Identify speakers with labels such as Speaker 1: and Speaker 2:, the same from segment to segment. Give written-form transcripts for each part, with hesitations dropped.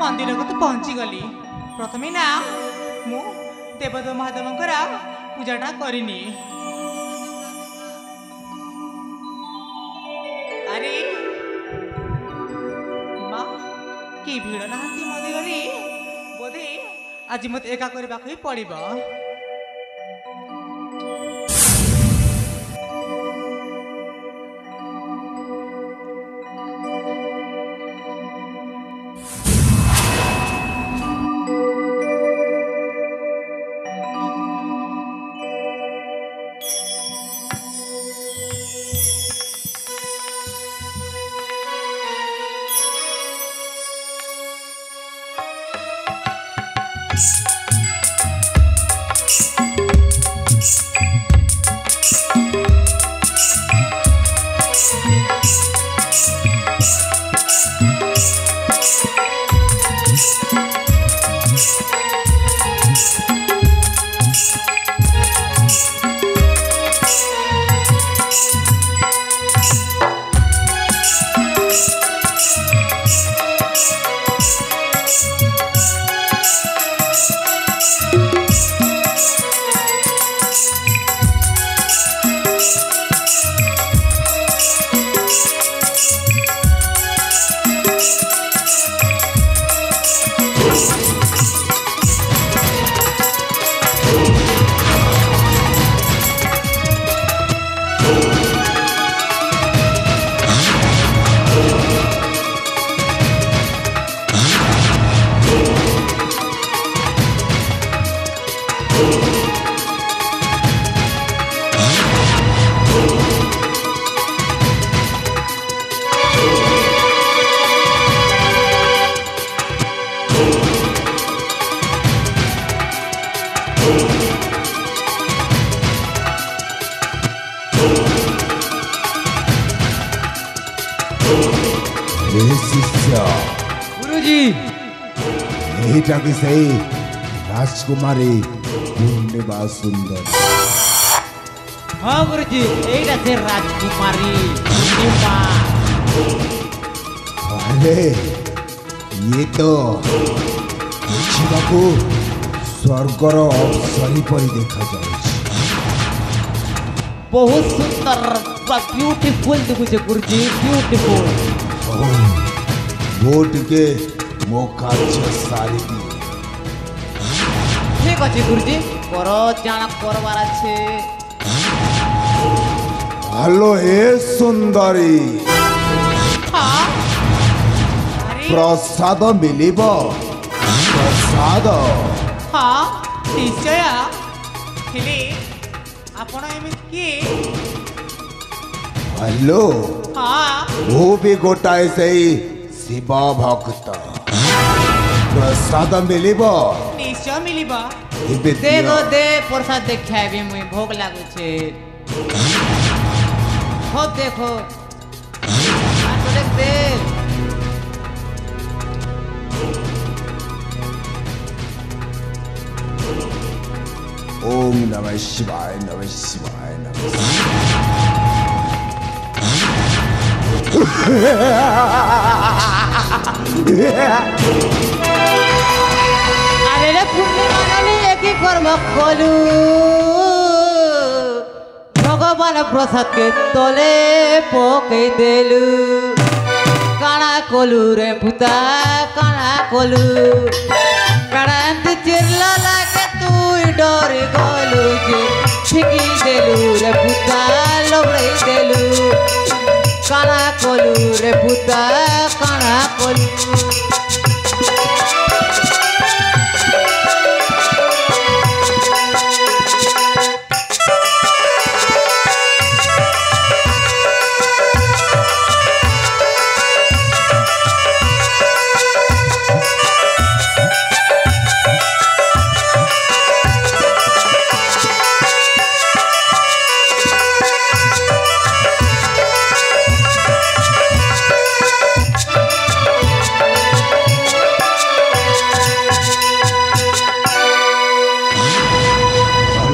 Speaker 1: मंदिर को तो पहुँची गली प्रथमे ना मु देवदेव महादेवंकर पूजाटा करनी। अरे माँ कि भिड़ ना मंदिर बोधे आज मत एका करने ही पड़ो।
Speaker 2: गुरुजी
Speaker 3: एटा की सही राजकुमारी पूर्णिमा सुंदर।
Speaker 2: हाँ गुरुजी एटा से राजकुमारी पूर्णिमा।
Speaker 3: अरे ये तो देखा स्वर्गर अप्सरी परी देखा जाए।
Speaker 2: बहुत सुंदर ब्यूटीफुल दिखुचे गुरुजी ब्यूटीफुल।
Speaker 3: वो टिके मौका सारी दी।
Speaker 2: ठीक अच्छे गुरुजी करो जाना करवार अच्छे।
Speaker 3: हेलो ए सुंदरी
Speaker 1: हाँ
Speaker 3: प्रसाद मिलिब प्रसाद।
Speaker 1: हाँ निश्चय हेले आपण एमित किए।
Speaker 3: हेलो
Speaker 1: हाँ
Speaker 3: वो भी गोटाए से शिव भक्त प्रसाद मिलिब
Speaker 1: निश्चय मिलिबा।
Speaker 2: देखो दे प्रसाद देखा भी मुई भोग लागू छे। हो देखो तो देख दे।
Speaker 3: ओम नमः शिवाय नमः शिवाय नमः शिवाय।
Speaker 2: अरे रे पूर्णिमा नानी एक ही कर्म कलू भगवान प्रसाद के तले पके देलू। काना कलू रे पुता काना कलू कांत चिल्ला लागे तू डर गलू जे छिकी देलू रे पुता लबड़े देलू। काना कलू रे पुता काना कलू।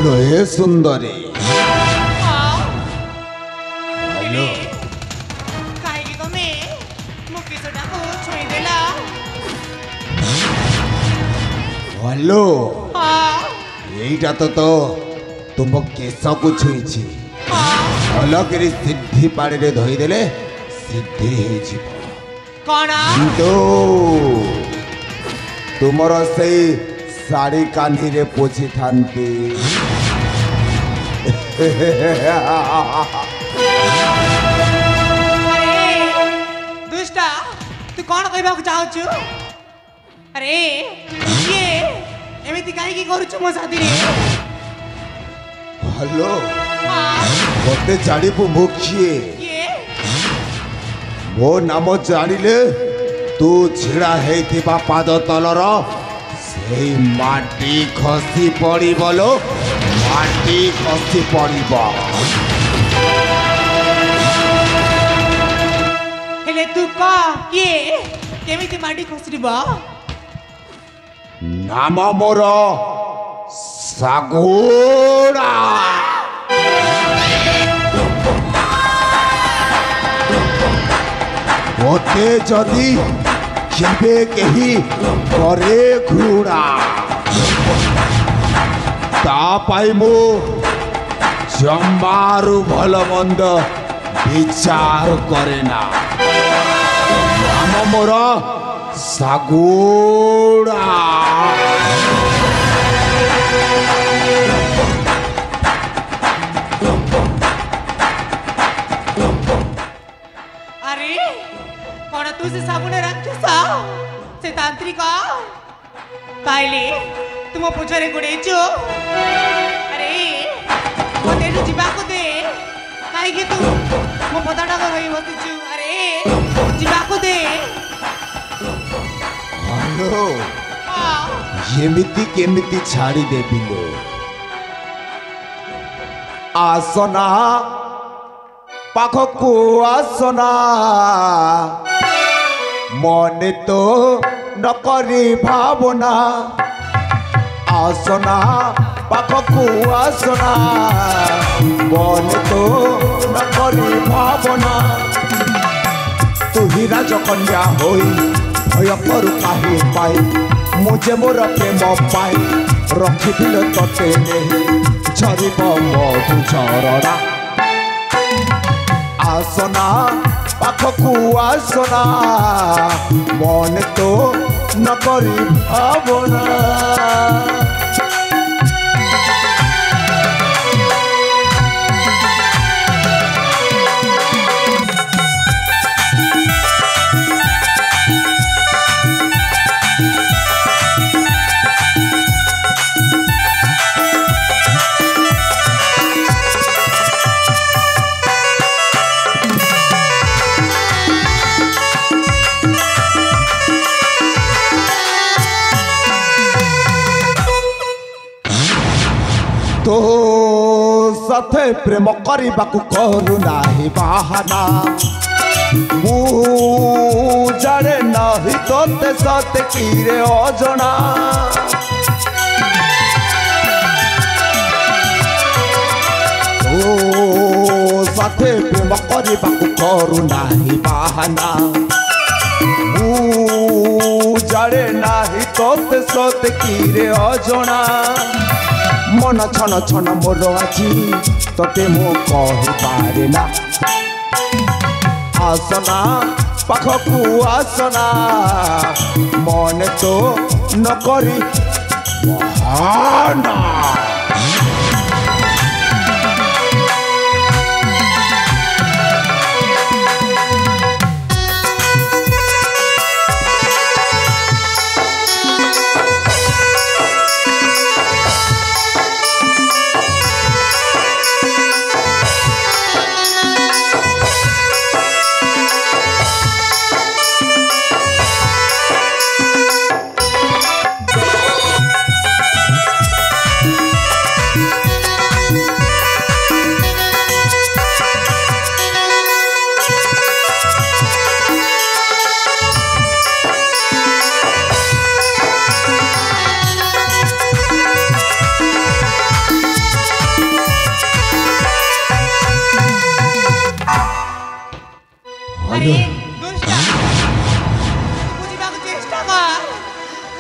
Speaker 3: हेलो ए सुंदरी।
Speaker 1: हेलो काहे कि तमे मुके सोटा को छोई देला।
Speaker 3: ହ୍ୟାଲୋ
Speaker 1: ହଁ
Speaker 3: ଏଇଟା ତ ତୁମ କେଶକୁ ଛୁଇଁଛି
Speaker 1: ହଁ
Speaker 3: ଭଲକିରି ସିଦ୍ଧି ପାଣିରେ ଧୋଇଦେଲେ ସିଦ୍ଧି ହେଇଯିବ
Speaker 1: କ'ଣ
Speaker 3: କିନ୍ତୁ ତୁମର ସେଇ ଶାଢ଼ୀ କାନ୍ଧିରେ ପୋଛିଥାନ୍ତି
Speaker 1: ଆରେ ଦୁଷ୍ଟ ତୁ କ'ଣ କହିବାକୁ ଚାହୁଁଛୁ ଆରେ ଇଏ ଏମିତି କାହିଁକି କରୁଛୁ ମୋ ସାଥିରେ
Speaker 3: ହ୍ୟାଲୋ
Speaker 1: ହଁ
Speaker 3: ମୋତେ ଜାଣିବୁ ମୁଁ କିଏ
Speaker 1: କିଏ
Speaker 3: ମୋ ନାମ ଜାଣିଲେ ତୁ ଛିଡ଼ା ହେଇଥିବା ପାଦ ତଳର ସେଇ ମାଟି ଖସି ପଡ଼ିବ ଲୋ ମାଟି ଖସି ପଡ଼ିବ
Speaker 1: ହେଲେ ତୁ କହ କିଏ କେମିତି ମାଟି ଖସିବ
Speaker 3: ନାମ ମୋର ଶାଗୁଣା ମୋତେ ଯଦି କେବେ କେହି କରେ ଘୃଣା ତା ପାଇଁ ମୁଁ ଜମାରୁ ଭଲ ମନ୍ଦ ବିଚାର କରେ ନା ନାମ ମୋର ଶାଗୁଣା
Speaker 1: ଆରେ କ'ଣ ତୁ ସେ ସାବୁନ ରାକ୍ଷସ ସେ ତାନ୍ତ୍ରିକ ତାଇଲେ ତୁମ ପଛରେ ଗୋଡ଼େଇଛୁ ଆରେ ମୋତେ ଏଠୁ ଯିବାକୁ ଦେ କାହିଁକି ତୁ ମୋ ପଦାଟାକ ହୋଇ ବସିଛୁ ଆରେ ଯିବାକୁ ଦେ
Speaker 3: ହ୍ୟାଲୋ
Speaker 1: ହଁ
Speaker 3: ଏମିତି କେମିତି ଛାଡ଼ିଦେବି ଲୋ ଆସନା ପାଖକୁ ଆସନା ମନେ ତ ନକରି ଭାବନା ଆସନା ପାଖକୁ ଆସନା ମନେ ତ ନକରି ଭାବନା ତୁ ହୀରା କନ୍ୟା ହୋଇ ଭୟ କରୁ କାହିଁ ପାଇ ମୁଁ ଯେ ମୋର ପ୍ରେମ ପାଇ ରଖିଥିଲ ତତେ ନେଇ ଝରିବ ମଧୁ ଝରଣା ଆସନା ପାଖକୁ ଆସନା ମନେ ତ ନକରି ଭାବନା तो साथे प्रेम करबाकू करू नाही बाहाना ମୁଁ ଜାଣେ ନାହିଁ ତୋତେ ସତେ କିରେ ଅଜଣା ଓ ସାଥେ ପ୍ରେମ କରିବାକୁ କରୁ ନାହିଁ ବାହାନା ମୁଁ ଜାଣେ ନାହିଁ ତୋତେ ସତେ କିରେ ଅଜଣା मन छन छन मोर आजी तोते मो कहिपारे ना आसना पाखकू आसना मन तो नकरी बहाना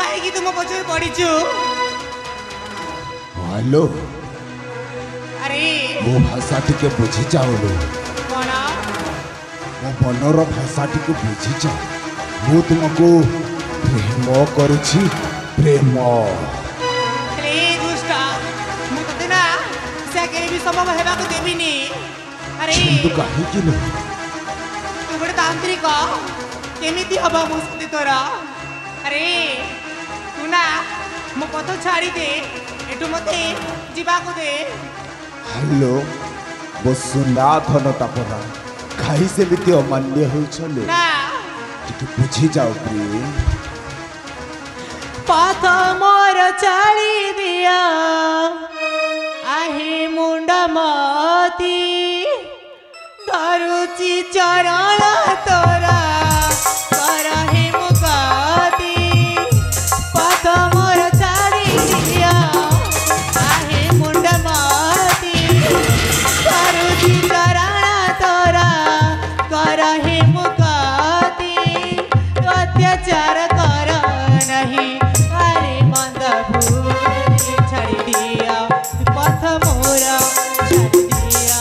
Speaker 1: କାହିଁକି ତୁମ ପଛରେ ପଡ଼ିଛୁ?
Speaker 3: ହ୍ୟାଲୋ
Speaker 1: ଆରେ
Speaker 3: ମୋ ଭାଷା ଟିକେ ବୁଝିଯାଉନୁ,
Speaker 1: କ'ଣ?
Speaker 3: ମୋ ମନର ଭାଷା ଟିକେ ବୁଝିଯାଅ। ମୁଁ ତୁମକୁ ପ୍ରେମ କରୁଛି, ପ୍ରେମ।
Speaker 1: ହେଲେ ଏ ଦୁଷ୍ଟ, ମୁଁ ତତେ ନା ସେ କେବେ ବି ସମ୍ଭବ ହେବାକୁ ଦେବିନି। ଆରେ
Speaker 3: କିନ୍ତୁ କାହିଁକି ନୁହେଁ?
Speaker 1: ତୁ ଗୋଟେ ତାନ୍ତ୍ରିକ, କେମିତି ହବ ମୋ ସହିତ ତୋର? ଆରେ ତୁ ନା ମୋ ପଥ ଛାଡ଼ି ଦେ, ଏଠୁ ମତେ ଯିବାକୁ ଦେ।
Speaker 3: ହ୍ୟାଲୋ ମୋ ସୁନା ଧନ ତାପନା, କାହିଁ ସେମିତି ଅମାନ୍ୟ ହେଉଛନ୍ତି?
Speaker 1: ନା
Speaker 3: ଟିକେ ବୁଝିଯାଅ ପ୍ରିୟ।
Speaker 1: ପଥ ମୋର ଛାଡ଼ି ଦିଅ, ଆହେ ମୁଣ୍ଡ ମତି ଧରୁଛି ଚରଣ ତୋରା, କର হে ମୁକତି। ପଥ ମୋର ଛାଡ଼ି ଦିଅ, ଆହେ ମୁଣ୍ଡ ମତି ଧରୁଛି ଚରଣ ତୋରା, କର হে ମୁକତି। ଅତ୍ୟାଚାର କର ନାହିଁ, ଆରେ ମନ୍ଦ ଭୂମି ଛାଡ଼ି ଦିଅ, ପଥ ମୋର ଛାଡ଼ି ଦିଅ,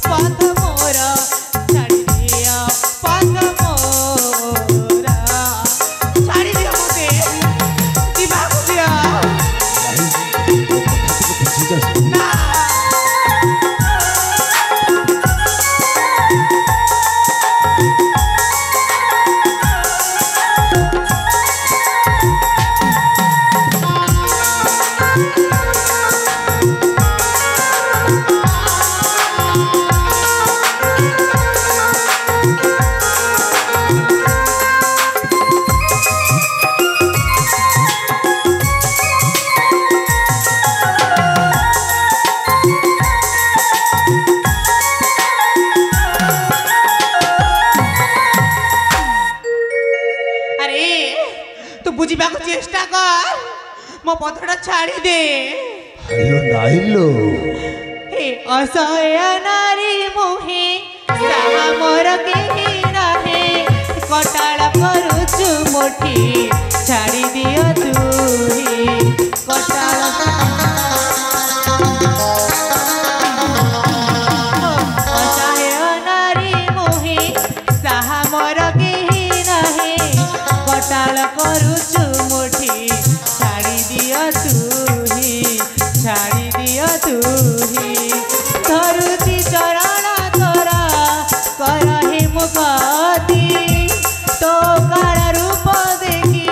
Speaker 1: ପଥ ମୋର ଛାଡ଼ି ଦିଅ, ପଥ ମୋର ଛାଡ଼ି ଦିଅ, ମତେ ଯିବାକୁ ଦିଅ। ନା আরে তু বুঝিବାକୁ চেষ্টা কর, ମୋ ପଥଟା ଛାଡ଼ି ଦେ।
Speaker 3: ହ୍ୟାଲୋ ନାଇଲୋ
Speaker 1: ହେ ଅସହାୟ ନାରୀ ମୁହିଁ, ସାହା ମୋର କେହି ନାହିଁ, କଟାଳ କରୁଛୁ ମୋଠି, ଛାଡ଼ି ଦିଅ ତୁହି, କଟାଳ ଅସହାୟ ନାରୀ ମୁହିଁ, ସାହା ମୋର କେହି ନାହିଁ, କଟାଳ କରୁଛୁ ମୋଠି, ଛାଡ଼ି ଦିଅ ତୁହି, ଛାଡ଼ି ଦିଅ ତୁହି। ଧରୁଛି ଚରଣ ତୋରା, କର হে ମୁକତି। ତୋ କାଳ ରୂପ ଦେଖି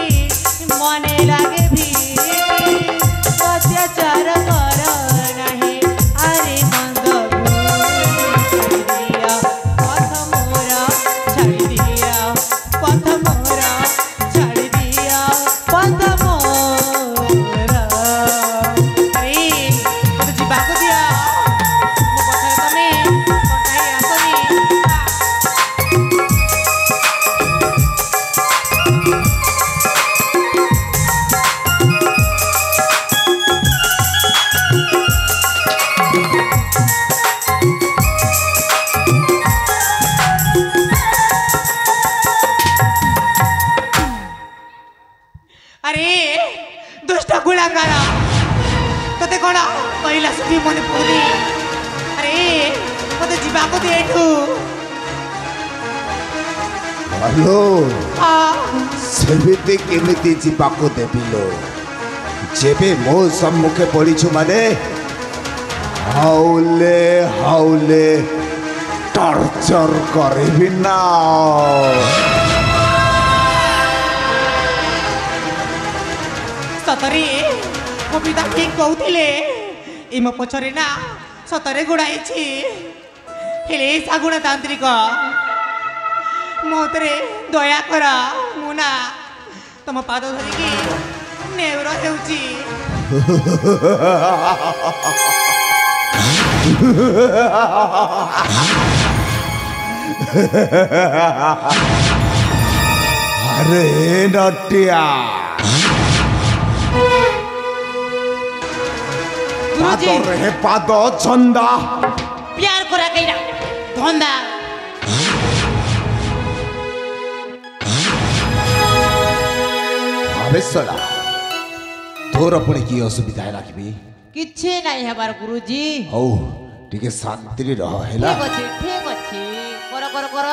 Speaker 1: ମନେ ଲାଗେ ଭୀତି, ଅତ୍ୟାଚାର କର ନାହିଁ, ଆରେ ମନ୍ଦ ଭୂମି ଛାଡ଼ି ଦିଅ, ପଥ ମୋର ଛାଡ଼ି ଦିଅ, ପଥ ମୋର ଛାଡ଼ି ଦିଅ, ପଥ ମୋର। ଆରେ ମତେ ଯିବାକୁ ଦିଅ, ମୋ ପଥରେ ତମେ କଣ୍ଟାଇ ଆସନି। আরে দুষ্ট গুলাঙ্গার, তোতে কোন কহিলা শুধু মনে পড়ুনি? আরে মতে ଯିବାକୁ দে এঠু।
Speaker 3: ହ୍ୟାଲୋ
Speaker 1: হ্যাঁ
Speaker 3: ସେମିତି କେମିତି ଯିବାକୁ ଦେବିଲୋ? ଯେବେ ମୋ ସମ୍ମୁଖେ ପଡ଼ିଛୁ ମାନେ ହାଉଲେ ହାଉଲେ ଟର୍ଚର କରିବି ନା।
Speaker 1: ସତରେ ମୋ ପିତା ଠିକ କହୁଥିଲେ, ଏ ମୋ ପଛରେ ନା ସତରେ ଗୋଡ଼ାଇଛି। ହେଲେ ଶାଗୁଣା ତାନ୍ତ୍ରିକ, ମୋତରେ ଦୟା କର, ମୁଁ ନା ତମ ପାଦ ଧରିକି ନେଉର ହେଉଛି।
Speaker 3: अरे नटिया
Speaker 1: गुरुजी
Speaker 3: पाद रे पाद चंदा
Speaker 1: प्यार करा कईरा धंदा
Speaker 3: अबे सला तोर पुणी कि असुविधा है कि
Speaker 2: किछि नहीं हबार गुरुजी
Speaker 3: हौ टिके शांति रह हैला
Speaker 2: ठीक अछि कर कर कर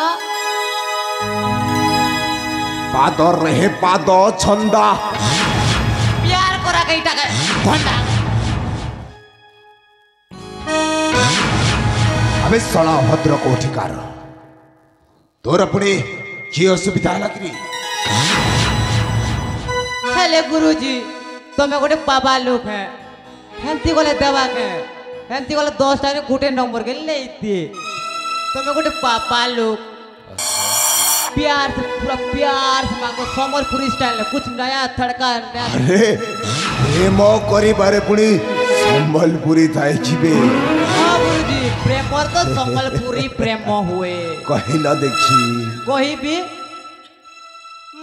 Speaker 3: पाद रहे पाद छंदा
Speaker 2: प्यार करा कईटा के धंडा
Speaker 3: अबे सला भद्र कोठिकार तोर पुणी कि असुविधा है कि
Speaker 2: हेले गुरुजी तुम गोटे बाबा लोग है हेंती गले देवा के हेंती गले 10 टाइम गोटे नंबर के लेती तुम गोटे बाबा लोग प्यार से पूरा प्यार से मांगो समरपुरी स्टाइल में कुछ नया तड़का नया
Speaker 3: अरे प्रेम करी बारे पुणी संबलपुरी थाई छिबे
Speaker 2: हां गुरुजी प्रेम पर तो संबलपुरी प्रेम हुए
Speaker 3: कहिला देखी
Speaker 2: कोई भी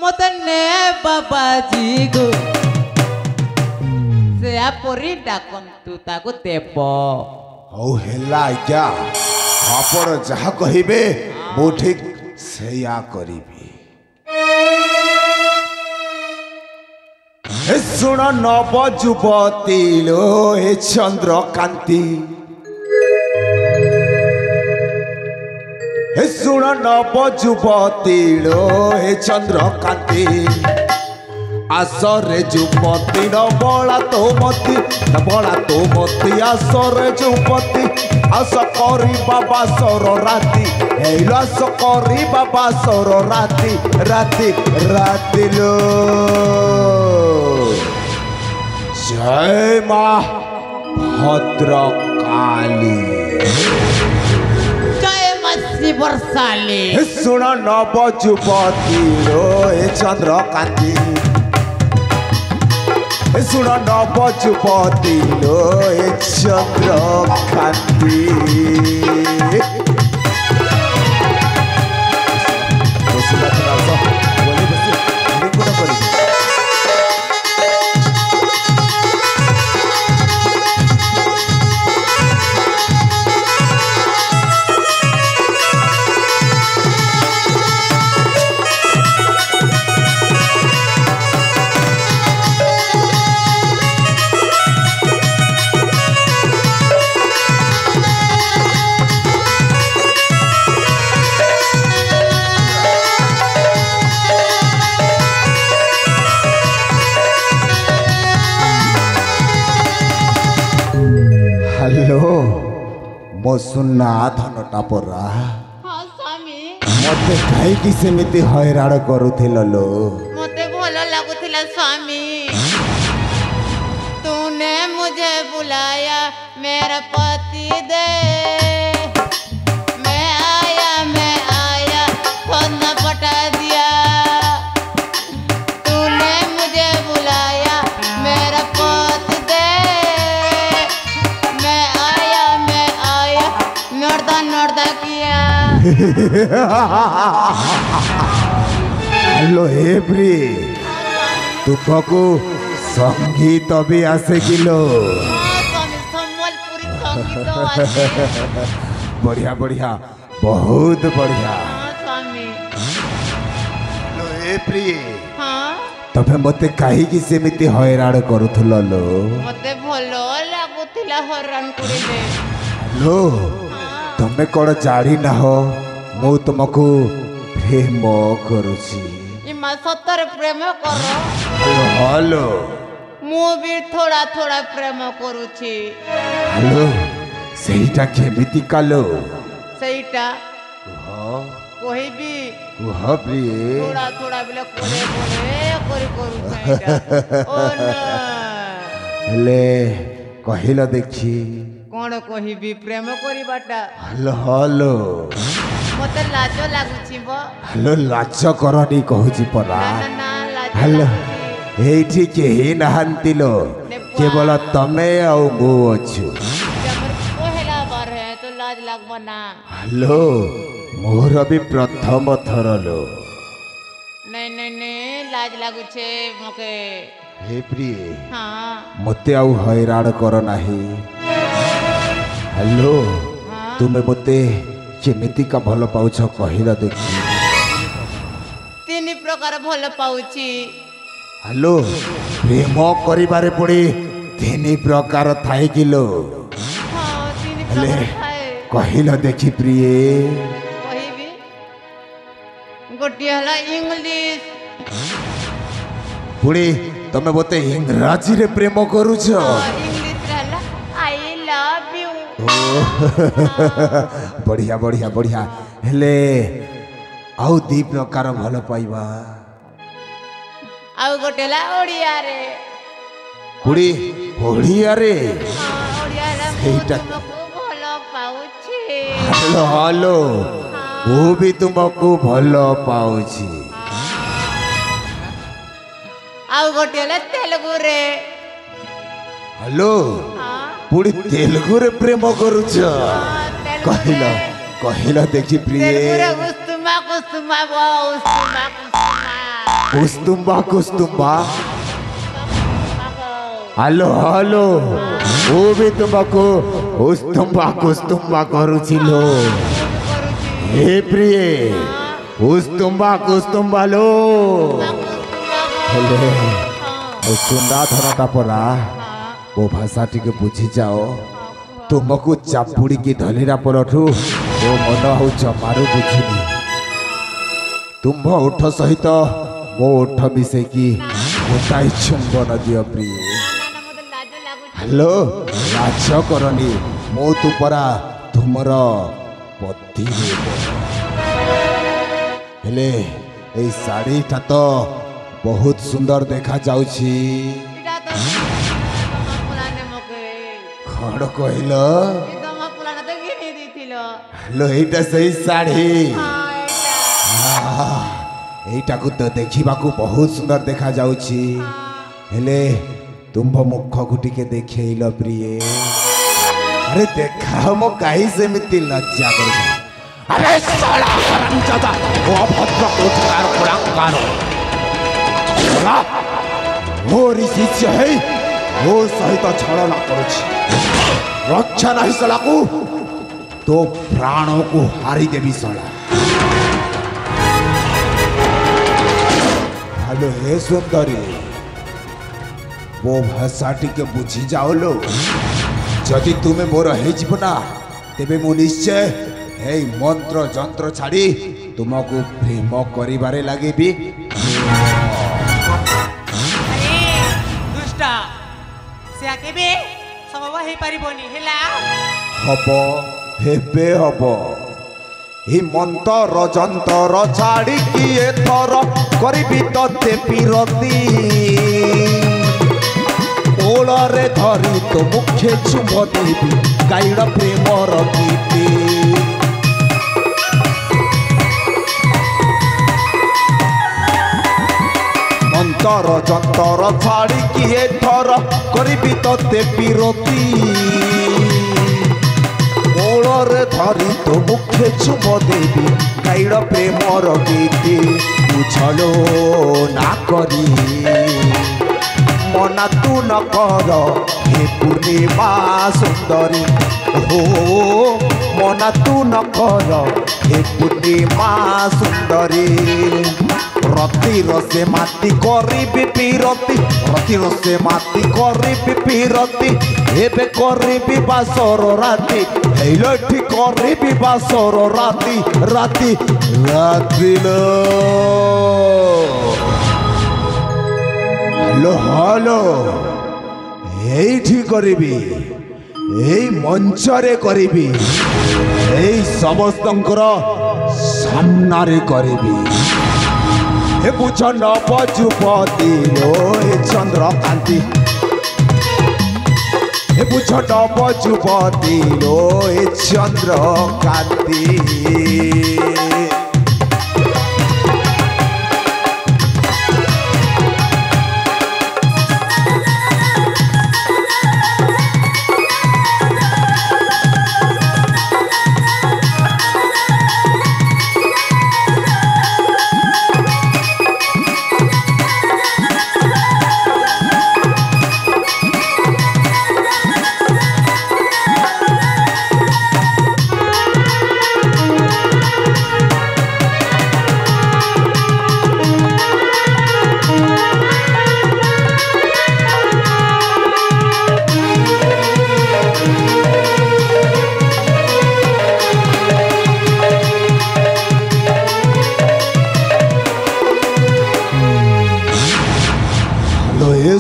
Speaker 2: मत ने बाबा जी गो से आपरी डाकम तू ताको देबो
Speaker 3: हौ हेला क्या आपण जहा कहिबे मो ठीक सेया करिबी हे सुन नव युवती लो हे चंद्रकांति हे सुन नव युवती लो हे चंद्रकांति आसरे जुपति न बड़ा तो मती आसरे जुपति आस करी बाबा सर राति हेलो आस करी बाबा सर राति राति राति लो जय माँ भद्रकाली
Speaker 2: जय मस्ती बरसाली
Speaker 3: सुन नव युवती रो हे चंद्रकांति सुन नव युवती लो हे चंद्रकांति हेलो मो सुना धनटा परा
Speaker 2: हां स्वामी
Speaker 3: मते काई सेमिति हैराण करूथिल लो
Speaker 2: मते भलो लागुथिला स्वामी तूने मुझे बुलाया मेरा पति दे मैं आया फोन पटा दिया तूने मुझे बुलाया मेरा पति दे मैं आया नर्दा किया
Speaker 3: हेलो एवरी तुमको संगीत भी आसे किलो
Speaker 2: संबलपुरी संगीत आसे
Speaker 3: बढ़िया बढ़िया बहुत बढ़िया
Speaker 2: स्वामी
Speaker 3: हेलो एवरी
Speaker 2: हाँ
Speaker 3: तबे मते काहे कि सेमिति हैराण करूथुल लो
Speaker 2: मते भलो लागुथिला हरण करिले
Speaker 3: हेलो तमे कोड जाड़ी ना हो मु तुमको प्रेम करूची
Speaker 2: इमा सतर प्रेम करो
Speaker 3: हेलो
Speaker 2: मु भी थोड़ा थोड़ा प्रेम करूची
Speaker 3: हेलो सेहिटा केमिति कालो
Speaker 2: सेइटा
Speaker 3: हाँ
Speaker 2: कोई भी
Speaker 3: कुह प्रिय
Speaker 2: थोड़ा थोड़ा बिले कोरे करू सेइटा ओ ना
Speaker 3: हेले कहिला देखी
Speaker 2: कौन कहिबी प्रेम करिबाटा
Speaker 3: हेलो हेलो
Speaker 2: मते लाज लागुची बो
Speaker 3: हेलो लाज करनी कहूची परा
Speaker 2: ना लाज
Speaker 3: हेलो
Speaker 2: लागुची
Speaker 3: एठी केही नहांतिलो केवल तमे आउ मु अछु
Speaker 2: जमर पहला बार है तो लाज लागबो ना
Speaker 3: हेलो मोर भी प्रथम थर लो
Speaker 2: नहीं लाज लागुछे मके
Speaker 3: हे प्रिय
Speaker 2: हाँ
Speaker 3: मते आउ हैरान कर नाही हेलो
Speaker 2: हाँ
Speaker 3: तुमे मते केमिति का भल पाउछ कहिला देखी
Speaker 2: तीन प्रकार भल पाउची
Speaker 3: हेलो ପ୍ରେମ କରିବାରେ ପୁଣି 3 ପ୍ରକାର ଥାଏ କିଲୋ
Speaker 2: ହଁ ତିନି
Speaker 3: ହେଲେ
Speaker 2: ପ୍ରକାର ଥାଏ
Speaker 3: କହିଲ ଦେଖି ପ୍ରିୟେ
Speaker 2: କହିବି ଗୋଟିଏ ହେଲା ଇଂଲିଶ
Speaker 3: ପୁଣି ତମେ ମତେ ଇଂରାଜୀରେ ପ୍ରେମ କରୁଛ
Speaker 2: ଇଂଲିଶରେ ହେଲା ଆଇ ଲଭ୍ ୟୁ
Speaker 3: ବଢିଆ ବଢିଆ ବଢିଆ ହେଲେ ଆଉ 2 ପ୍ରକାର ଭଲ ପାଇବା
Speaker 2: ଆଉ ଗୋଟେ ହେଲା ଓଡ଼ିଆରେ
Speaker 3: ପୁଣି ଓଡ଼ିଆରେ
Speaker 2: ଓଡ଼ିଆ ହେଲା ମୁଁ
Speaker 3: ସେଇଟା-
Speaker 2: ତୁମକୁ ଭଲ ପାଉଛି
Speaker 3: ହ୍ୟାଲୋ ହ୍ୟାଲୋ ମୁଁ ବି ତୁମକୁ ଭଲ ପାଉଛି
Speaker 2: ଆଉ ଗୋଟେ ହେଲା ତେଲୁଗୁରେ
Speaker 3: ହ୍ୟାଲୋ
Speaker 2: ହଁ
Speaker 3: ପୁଣି ତେଲୁଗୁରେ ପ୍ରେମ କରୁଛ କହିଲ କହିଲ ଦେଖି ପ୍ରିୟେ
Speaker 2: ତେଲୁଗୁରେ ଉସ୍ତୁମା କୁସ୍ତୁମା ଉସ୍ତୁମା
Speaker 3: କୁସ୍ତୁମ୍ବା କୁସ୍ତୁମ୍ବା ହ୍ୟାଲୋ ହ୍ୟାଲୋ ମୁଁ ବି ତୁମକୁ କୁସ୍ତୁମ୍ବା କୁସ୍ତୁମ୍ବା କରୁছিল ହେ ପ୍ରିୟେ କୁସ୍ତୁମ୍ବା କୁସ୍ତୁମ୍ବା ଲୋ ହେଲେ ସୁନ୍ଦା ଧରଟା ପରା ମୋ ଭାଷା ଟିକେ ବୁଝିଯାଅ ତୁମକୁ ଚାପୁଡ଼ିକି ଧରିଲା ପରଠୁ ମୋ ମନ ଆଉ ଜମାରୁ ବୁଝୁନି ତୁମ୍ଭ ଓଠ ସହିତ ମୋ ଓଠ ମିଶେଇକି ଗୋଟାଏ ଚୁମ୍ବନ ଦିଅ ପ୍ରିୟ ହ୍ୟାଲୋ ଲାଜ କରନି ମୁଁ ତୁ ପରା ତୁମର ପତି ହେଲେ ଏଇ ଶାଢ଼ୀଟା ତ ବହୁତ ସୁନ୍ଦର ଦେଖାଯାଉଛି କ'ଣ କହିଲ ହ୍ୟାଲୋ ଏଇଟା ସେଇ ଶାଢ଼ୀ ଏଇଟାକୁ ତ ଦେଖିବାକୁ ବହୁତ ସୁନ୍ଦର ଦେଖାଯାଉଛି ହେଲେ ତୁମ୍ଭ ମୁଖକୁ ଟିକେ ଦେଖେଇଲ ପ୍ରିୟେ ଆରେ ଦେଖାଅ ମୋ କାହିଁ ସେମିତି ଲଜ୍ଜା କରୁଛ ଆରେ ଶଳା ହରାମଜାଦା ଓ ଅଭଦ୍ର କୋଠକାର କୁଳାକାର ଶଳା ମୋରି ଶିଷ୍ୟ ହେଇ ମୋ ସହିତ ଛଳନା କରୁଛି ରକ୍ଷା ନାହିଁ ଶଳାକୁ ତୋ ପ୍ରାଣକୁ ହାରିଦେବି ଶଳା ହ୍ୟାଲୋ ହେ ସୁନ୍ଦରୀ ମୋ ଭାଷା ଟିକେ ବୁଝି ଯାଉଲୋ ଯଦି ତୁମେ ମୋର ହେଇଯିବ ନା ତେବେ ମୁଁ ନିଶ୍ଚୟ ଏଇ ମନ୍ତ୍ର ଯନ୍ତ୍ର ଛାଡ଼ି ତୁମକୁ ପ୍ରେମ କରିବାରେ ଲାଗିବି
Speaker 1: ଆରେ ଦୁଷ୍ଟ ସେ କେବେ ସମ୍ଭବ ହେଇପାରିବନି ହେଲା
Speaker 3: ହବ ହେବେ ହବ এই মন্ত্র যন্ত্র ছাড়িকি এথর করিবি তোতে পিরতি ওলরে ধরি তো মুখে চুম্ব দেবি গাইড প্রেমর গীতি মন্ত্র যন্ত্র ছাড়িকি এথর করিবি তোতে পিরতি ওলরে ধরি তো মুখে চুম দেবি গাইড প্রেমর গীতি বুঝলো না করি মনা তু ন কর হে পূর্ণিমা সুন্দরী ও মনা তু ন কর হে পূর্ণিমা সুন্দরী রতি রসে মাতি করিবি পিরতি রতি রসে মাতি করিবি পিরতি এবে করিবি বাসর রাতি হেইলো ঠিক করিবি বাসর রাতি রাতি রাতি লো হ্যালো হ্যালো এইটি করিবি এই মঞ্চরে করিবি এই সমস্তঙ্কর সামনারে করিবি হে বুঝ নবযুবতী লো হে চন্দ্রকান্তি হে বুঝ নবযুবতী লো হে চন্দ্রকান্তি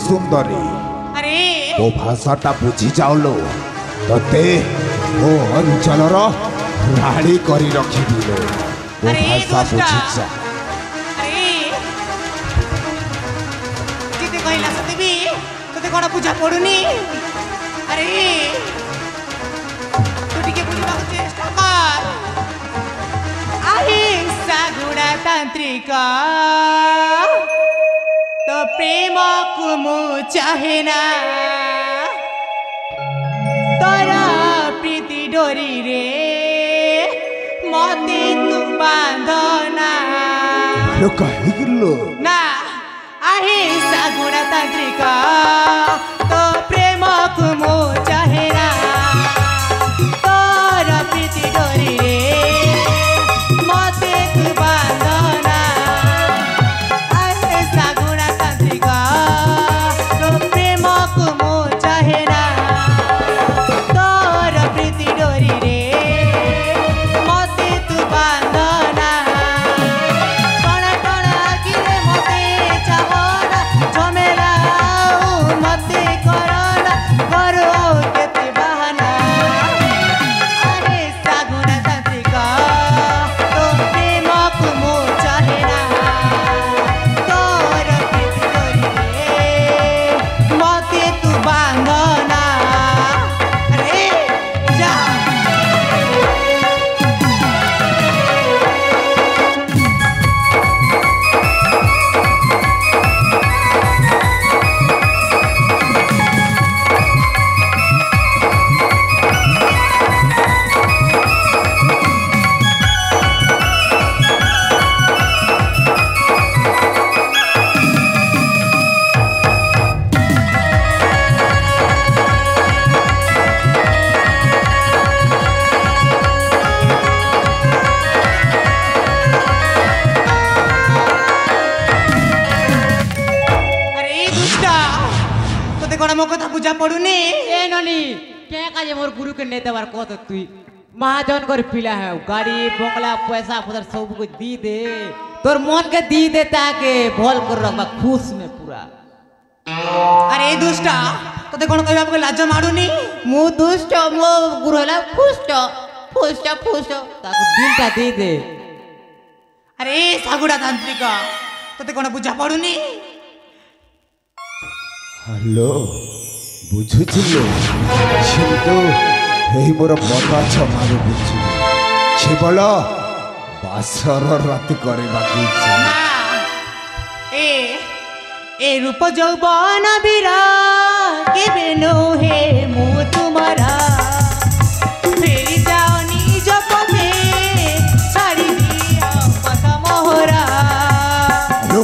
Speaker 3: ସୁନ୍ଦରୀ
Speaker 1: अरे
Speaker 3: ମୋ ଭାଷାଟା ବୁଝି ଯାଉଲୋ ତତେ ମୋ ଅଞ୍ଚଳର ରାଣୀ କରି ରଖିବି ଲୋ ମୋ
Speaker 1: अरे
Speaker 3: ଭାଷା
Speaker 1: ଦୁଷ୍ଟ
Speaker 3: ବୁଝିଯା
Speaker 1: अरे जिते कहला सते भी तोते कोन पूजा पडुनी अरे तू टिके बुझिबाको चेष्टा कर अहिंसा गुणतान्त्रिका तो प्रेम को मु चाहेना तोरा प्रीति डोरी रे मते तू बांधना
Speaker 3: ଲୋ କାହିଁକି ଲୋ
Speaker 1: ना अहिंसा गुणतांत्रिका तो प्रेम को मु चाहेना तोरा प्रीति डोरी रे मते तू बांधना अहिंसा गुणतांत्रिका तो प्रेम को मु चाहेना तोरा प्रीति डोरी रे मते तू बांधना टणा टणा आखिरे मते चाहना झमेला मते करना करो केते बहाना अहिंसा गुणतांत्रिका तो प्रेम को मु चाहेना तोर प्रीति डोरी रे मते तू बांधना अरे जा अरे दुष्टा तोते कोन मो कथा पूजा पडुनी
Speaker 2: ए ननी কে কাজে মোর গুরুকে নে দেবার কত তুই महाजन कर पिला है गाड़ी बंगला पैसा पतर सब कुछ दी दे तोर मन के दी दे ताके भल कर रखबा खुश में पूरा
Speaker 1: अरे दुष्टा तोते कोन कहबा के लाज माडुनी
Speaker 2: मु दुष्ट मो गुरु होला पुष्ट पुष्ट पुष्ट ताको दिलटा दी दे
Speaker 1: अरे सागुड़ा तांत्रिका तोते कोन पूजा पडुनी
Speaker 3: ହ୍ୟାଲୋ ବୁଝୁଛି ଲୋ କିନ୍ତୁ ଏଇ ମୋର ମନ ଛମାରୁ ବୁଝୁ କେବଳ ବାସର ରାତି କରିବାକୁ ଇଚ୍ଛା
Speaker 1: ना ए ए रूप यौवन बीरा के बेनो हे मु तुम्हारा फेरी जाओ निज पथे छाड़ी दिया पथ मोहरा
Speaker 3: ହ୍ୟାଲୋ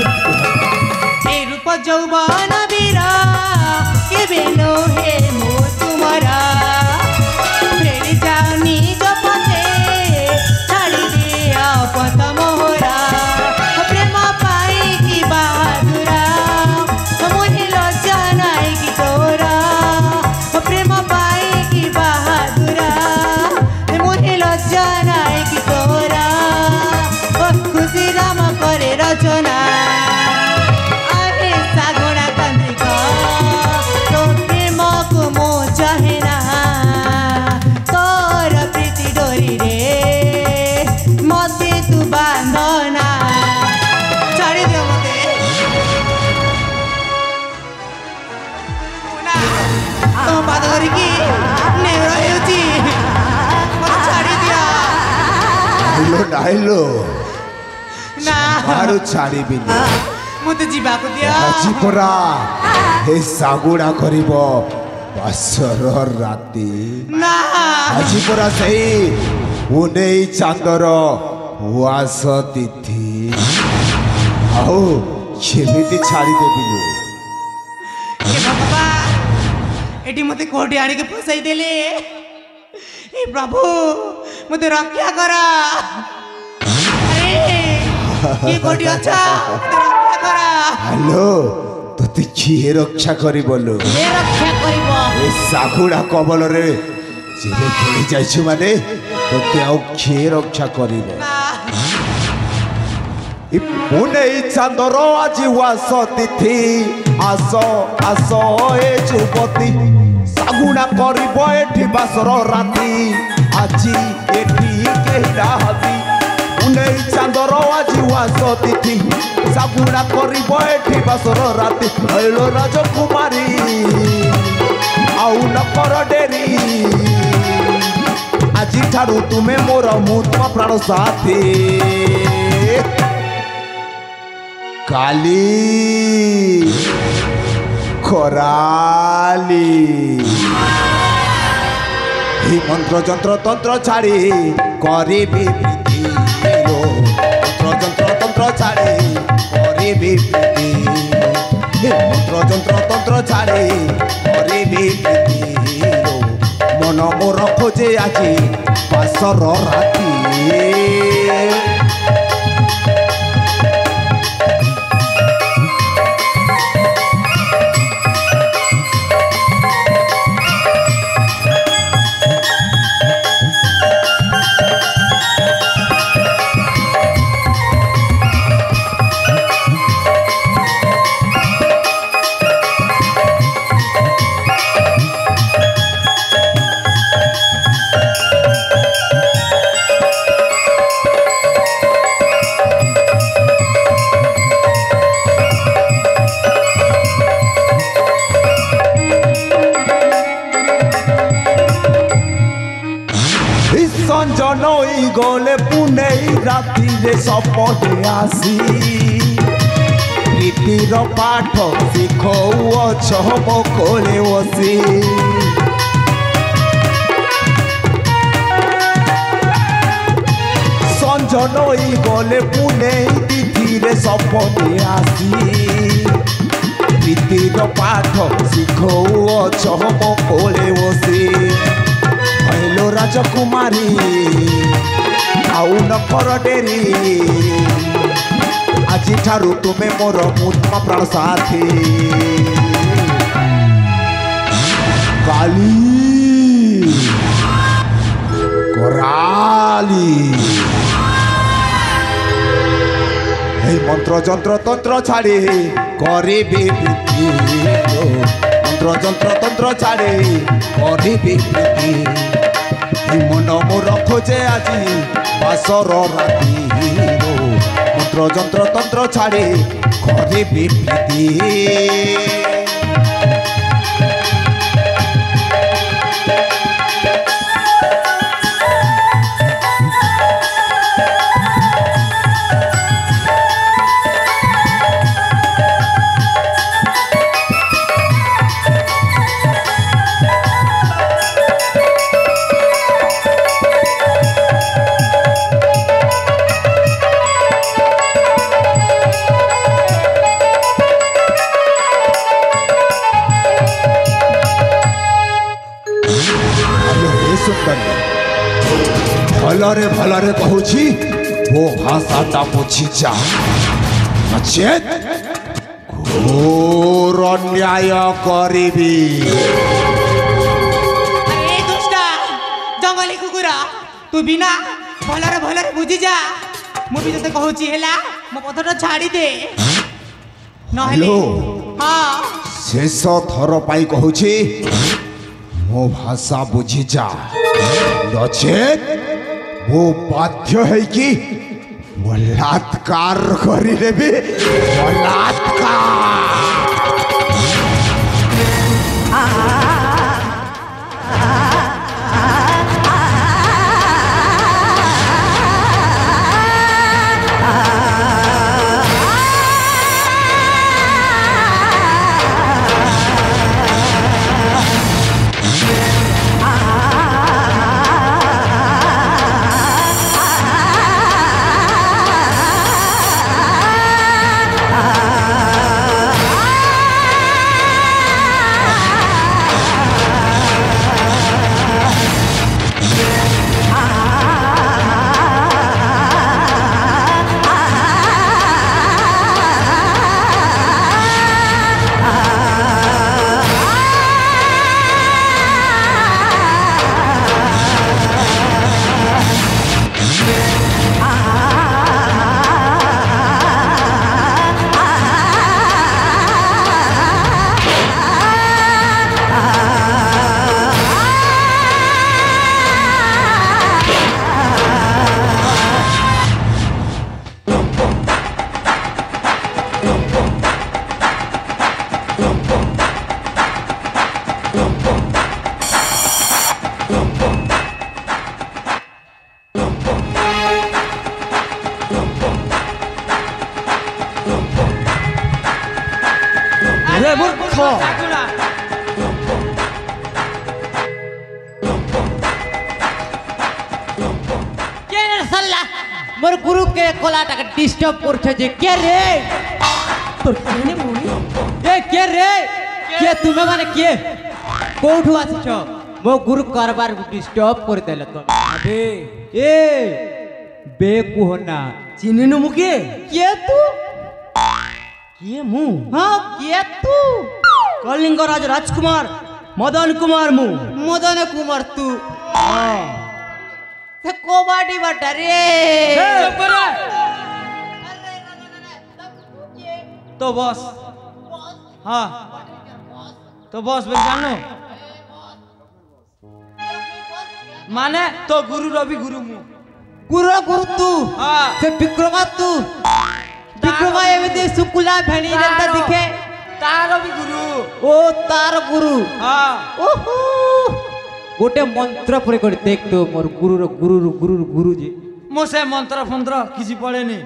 Speaker 1: ए रूप यौवन बीरा के बेनो हे मु तुम्हारा फेरी जाओ निज पथे छाड़ी दिया पथ मोहरा प्रेम पाई की बहादुरा मोहि लज्जा नाई की तोरा प्रेम पाई की बहादुरा मोहि लज्जा नाई की तोरा खुशी राम करे रचना अहिंसा गुणतांत्रिका तो प्रेम को मो चाहेना तोर प्रीति डोरी रे मते तू बांधना छाड़ी दियो मते मुना तुम बात करी की नेरो हेउची मते छाड़ी दिया
Speaker 3: ହ୍ୟାଲୋ ନାଇଲୋ
Speaker 1: ना
Speaker 3: ମାରୁ ଛାଡ଼ିବିନି
Speaker 1: मते जीवा को दिया
Speaker 3: ଆଜି ପରା ଏ ସାଗୁଡ଼ା କରିବ ବାସର ରାତି
Speaker 1: ना
Speaker 3: ଆଜି ପରା ସେଇ ଉନେଇ ଚାନ୍ଦର ଉଆସ ତିଥି ଆଉ କେମିତି ଛାଡ଼ିଦେବିଲୁ
Speaker 1: ए बाबा एटी मते कोठी आणी के फसाई देले ए प्रभु मते रक्षा करा अरे ये कोठी अच्छा मते रक्षा करा
Speaker 3: ହ୍ୟାଲୋ ତୋତେ କିଏ ରକ୍ଷା କରିବଲୁ
Speaker 2: ଏ ରକ୍ଷା କରିବ
Speaker 3: ଏ ସାଗୁଡ଼ା କବଲରେ ଯେବେ ପଡ଼ି ଯାଇଛୁ ମାନେ ତୋତେ ଆଉ କିଏ ରକ୍ଷା କରିବ
Speaker 1: ना
Speaker 3: পুনেই চাঁদর আজি ওয়াস তিথি আস আস এ যুবতী সাগুনা করিব এটি বাসর রাতি আজি এটি কেহি নাহাতি পুনেই চাঁদর আজি ওয়াস তিথি সাগুনা করিব এটি বাসর রাতি হইল রাজকুমারী আউ নকর ডেরি আজি ঠারু তুমে মোর মু তুম প্রাণ সাথী কালী খরালি হি মন্ত্র যন্ত্র তন্ত্র ছাড়ি করিবি প্রীতি মন্ত্র যন্ত্র তন্ত্র ছাড়ি করিবি প্রীতি মন্ত্র যন্ত্র তন্ত্র ছাড়ি করিবি প্রীতি মন মোর খোঁজে আজি বাসর রাতি সঞ্জনই গলে পুনেই রাতিরে সপনে আসি রীতির পাঠ শিখৌছ ମୋ কোলে বসি সঞ্জনই গলে পুনেই তিথিরে সপনে আসি রীতির পাঠ শিখৌছ ମୋ কোলে বসি হইলো রাজকুমারী আউ নকর ডেরি আজি ঠারু তুমে মোর মু তুম প্রাণ সাথী কালী করালি এই মন্ত্র যন্ত্র তন্ত্র ছাড়ি করিবি প্রীতি মন্ত্র যন্ত্র তন্ত্র ছাড়ি করিবি প্রীতি মন মোর খোঁজে আজি বাসর রাতি মন্ত্র যন্ত্র তন্ত্র ছাড়ি করিবি প্রীতি ভলরে ভলরে কহুছি ও ভাষাটা বুঝি যা নচেত ঘোর অন্যায় করিবি
Speaker 1: আরে দুষ্টা জঙ্গলি কুকুরা তুই বিনা ভলরে ভলরে বুঝি যা মু বি তোতে কহুছি হেলা মো পথটা ছাড়ি দে নহলে
Speaker 3: হ্যালো।
Speaker 1: হ্যাঁ
Speaker 3: শেষ থর পাই কহুছি ମୋ ଭାଷା ବୁଝି ଯା ନଚେତ ମୁଁ ବାଧ୍ୟ ହେଇକି ବଳାତ୍କାର କରିନେବି ବଳାତ୍କାର
Speaker 1: ঠাকুরা
Speaker 2: কে রে সাল্লা মোর গুরুকে কলাটাকে ডিস্টার্ব করছে যে কে রে
Speaker 1: তোর কেনে মুড়ি
Speaker 2: এ কে রে কে তুমি মানে কে কোঠু আসছ মো গুরু কারবার ডিস্টার্ব করে দেলে তুমি
Speaker 4: আবে
Speaker 2: এ বে কুহনা
Speaker 4: চিনিনু মুকে
Speaker 2: কে তু
Speaker 4: কে মু
Speaker 2: হ্যাঁ কে তু
Speaker 4: কলিঙ্গরাজ রাজকুমার মদন কুমার মু
Speaker 2: মদন কুমার তু
Speaker 4: হ্যাঁ
Speaker 2: সে কোবাডি বাটা রে
Speaker 1: চুপ করে তো বস হ্যাঁ তো বস বেশ জানো মানে তো গুরু রবি গুরু মু
Speaker 2: গুরু গুরু তু
Speaker 1: হ্যাঁ
Speaker 2: সে বিক্রমা তু বিক্রমা এমনি শুকুলা ভেনি রেন্দা দিখে
Speaker 1: তার রবি গুরু
Speaker 2: ও তার গুরু
Speaker 1: হ্যাঁ
Speaker 2: ওহো গোটে মন্ত্র পরে করে দেখতো মোর গুরুর গুরুজি
Speaker 1: মো সে মন্ত্র ফন্ত্র কিছু পড়েনি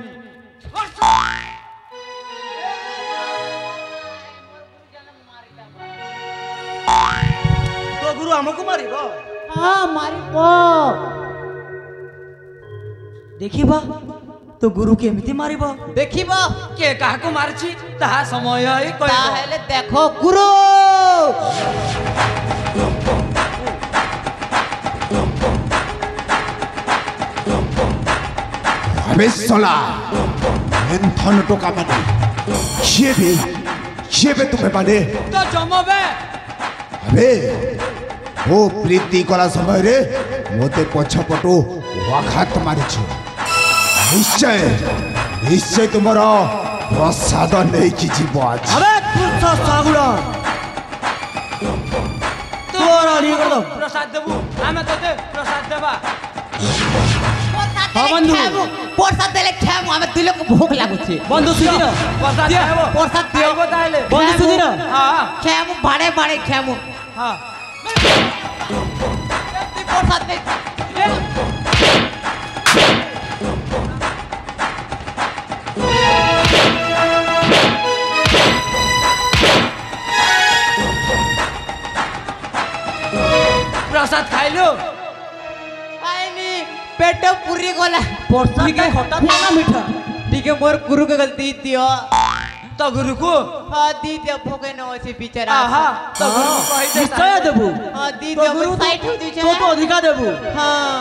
Speaker 4: তো গুরু আমাকে মারিব
Speaker 2: হ্যাঁ মারিব
Speaker 4: ଦେଖିବା তো গুরু কেমিতি মারিব
Speaker 2: দেখিব
Speaker 1: কে কাহাକୁ মারছি তাহা সময় ହିଁ କହିବ
Speaker 2: তাহলে দেখো গুরু
Speaker 3: अबे साला एंथन टोका माने ये भी तुम्हें माने
Speaker 1: ତ ଜମବେ
Speaker 3: अबे ओ प्रीति कला समय रे मोते पछपटो वाघात मारिछु निश्चय निश्चय तुमर प्रसाद नहीं कि जीव आज
Speaker 4: আবে তুচ্ছ সাগুড়া তোর আলি কর দাও
Speaker 1: ପ୍ରସାଦ ଦେବୁ ଆମେ ତତେ ପ୍ରସାଦ ଦେବା
Speaker 4: হ্যাঁ, বন্ধু।
Speaker 2: প্রসাদ দেলে খেমু আমি দুই লোক ভোক লাগুছে
Speaker 4: বন্ধু সুদিন
Speaker 1: ପ୍ରସାଦ
Speaker 4: ଦିଅ,
Speaker 1: ଖାଇବ
Speaker 2: প্রসাদ দিও
Speaker 1: ଖାଇବ ତାହେଲେ
Speaker 4: বন্ধু সুদিন
Speaker 1: ହଁ
Speaker 2: খেমু বাড়ে বাড়ে খেমু
Speaker 1: ହଁ
Speaker 2: তুই প্রসাদ দে
Speaker 1: ପ୍ରସାଦ ଖାଇଲୁ
Speaker 2: খাইনি পেট পুরি গলা
Speaker 4: প্রসাদ খটা না মিঠা
Speaker 2: ठीक है मोर गुरु के गलती दियो
Speaker 1: ତ ଗୁରୁକୁ
Speaker 2: हाँ दी दियो भोगे न होছে बिचारा
Speaker 1: ଆହା ତ ଗୁରୁକୁ କହିଦେ
Speaker 4: নিশ্চয় দেবু
Speaker 2: हाँ दी
Speaker 4: তো
Speaker 2: दियो
Speaker 4: গুরু
Speaker 2: সাইড हो দিছে
Speaker 4: তো তো অধিকার দেবু
Speaker 2: हाँ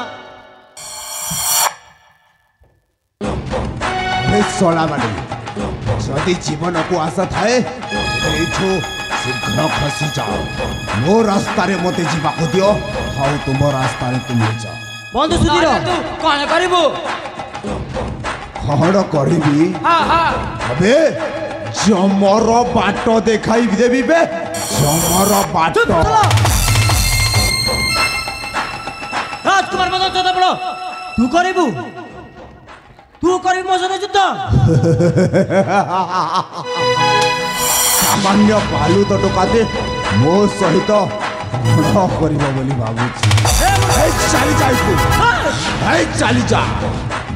Speaker 3: अबे साला माने जदि जीवन को आशा थाए एठो शीघ्र खसी जाओ मो रास्ता रे मते जीवा को दियो हाउ तुम रास्ता रे तुम जाओ
Speaker 4: বন্ধু সুদিন
Speaker 1: ତାହେଲେ ତୁ କଣ କରିବୁ
Speaker 3: खहड़ करिबी
Speaker 1: ହଁ ହଁ
Speaker 3: अबे जमर बाट देखाई देबी बे जमर बाट
Speaker 4: রাজকুমার মদন চন্দ্র বড় তুই করিবু তুই করিবু মো সাথে যুদ্ধ
Speaker 3: सामान्य बालू तो टोकाते मो सहित रण करिब बोली भाबुछि ए चली जाई तू ए चली जा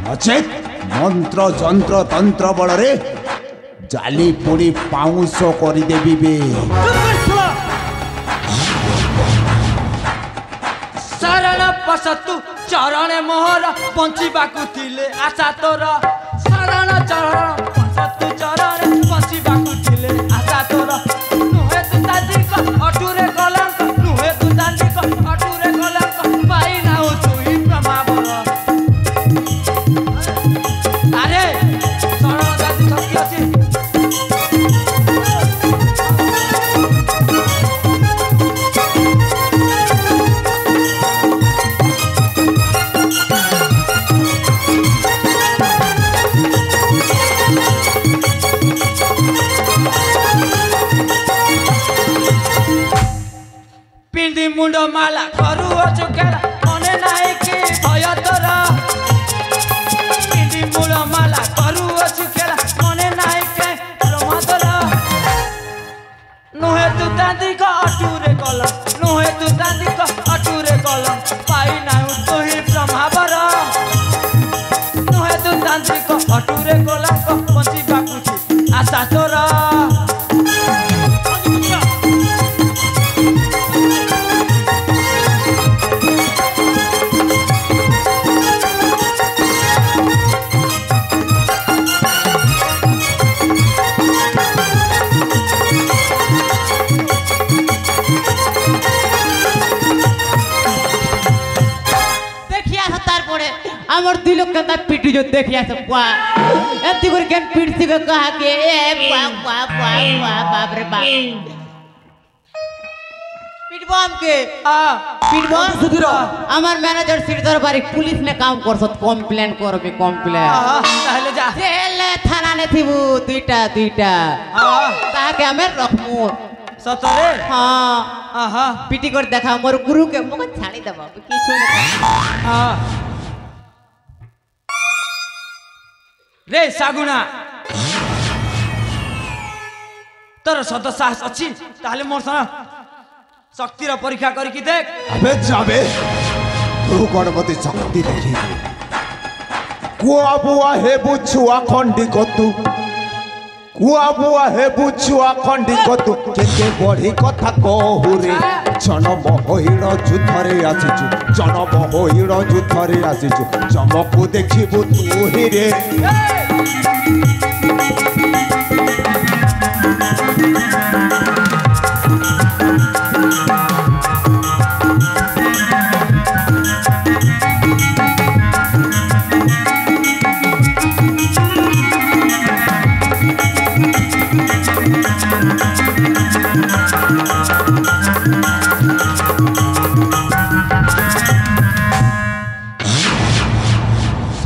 Speaker 3: नचेत मंत्र जंत्र तंत्र बलरे जाली पुड़ी पाउंस करी देबी बे
Speaker 1: ଶରଣ ପଶତୁ ଚରଣ ମୋହର ବଞ୍ଚିବାକୁ ଥିଲେ ଆଶା ତୋର ଶରଣ ଚରଣ ପଶତୁ ଚରଣ ବଞ୍ଚିବାକୁ ଥିଲେ ଆଶା ତୋର ନୁହେଁ ତୁ ତାନ୍ତିକ ଅଟୁରେ କଲଙ୍କ ନୁହେଁ ତୁ ତାନ୍ତିକ ଅଟୁରେ କଲଙ୍କ ପାଇ ନାହୁଁ ତୁଇ ପ୍ରମାବର ଆରେ ଶରଣ ଦାଦି ଶକ୍ତି ଅଛି
Speaker 2: পড়ে আমার দুই লোক কেন পিটু যে দেখি আছে পা এত করে কেন পিটছি কাহাকে এ বাপ রে বাপ পিটবো আমকে পিটবো
Speaker 4: সুধীর
Speaker 2: আমার ম্যানেজার সিরদার বাড়ি পুলিশ নে কাম করছত কমপ্লেন করবে কমপ্লেন
Speaker 4: তাহলে যা
Speaker 2: জেলে থানা নে থিবু দুইটা তাহাকে আমি রখমু
Speaker 4: সতরে
Speaker 2: হ্যাঁ
Speaker 4: আহা
Speaker 2: পিটি করে দেখা মোর গুরুকে মুখ ছাড়ি দেব কিছু না
Speaker 4: হ্যাঁ রে সাগুনা তোর সত সাহস ଅଛି তাহলে মোর সঙ্গে শক্তির পরীক্ষা করিকি দেখ
Speaker 3: আবে যাবে তু গণপতি শক্তি দেখি কুয়া বুয়া হে বুছুয়া খন্ডি কতু কুয়া বুয়া হে বুছুয়া খন্ডি কতু কেতে বড়ি কথা কহুরে জনম হইল যুদ্ধরে আসিছু জনম হইল যুদ্ধরে আসিছু চমকু দেখিবু তু হিরে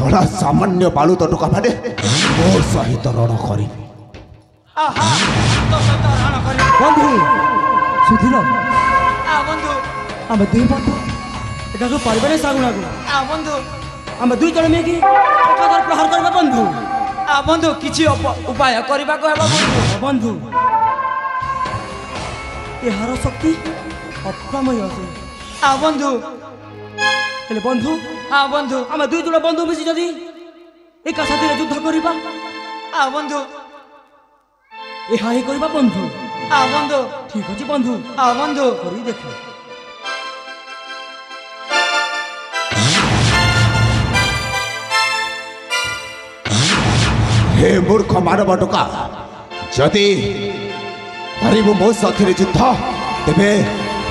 Speaker 3: थोड़ा सामान्य बालू तो टुका माने मोर सहित रण करी
Speaker 4: আহা তো সত রণ করি
Speaker 5: বন্ধু সুধীর
Speaker 4: বন্ধু
Speaker 5: আমরা দুই বন্ধু এটাকে পারবে না সাগুনাকে
Speaker 4: বন্ধু
Speaker 5: আমরা দুই জন মেয়েকে একাধার প্রহার করবে বন্ধু
Speaker 4: বন্ধু কিছু উপায় କରିବାକୁ ହେବ বন্ধু
Speaker 5: বন্ধু এହାର শক্তি অপ্রমেয় আছে
Speaker 4: বন্ধু
Speaker 5: ହେଲେ ବନ୍ଧୁ
Speaker 4: বন্ধু
Speaker 5: ଆମେ ଦୁଇ ଜଣ ବନ୍ଧୁ ମିଶି ଯଦି ଏକା ସାଥିରେ ଯୁଦ୍ଧ କରିବା
Speaker 4: বন্ধু
Speaker 5: ଏହା ହିଁ କରିବା ବନ୍ଧୁ
Speaker 4: বন্ধু
Speaker 5: ଠିକ ଅଛି ବନ୍ଧୁ
Speaker 4: বন্ধু
Speaker 5: କରି ଦେଖ
Speaker 3: हे मूर्ख मानव टुका जदि पारिबु मो साथी युद्ध तेबे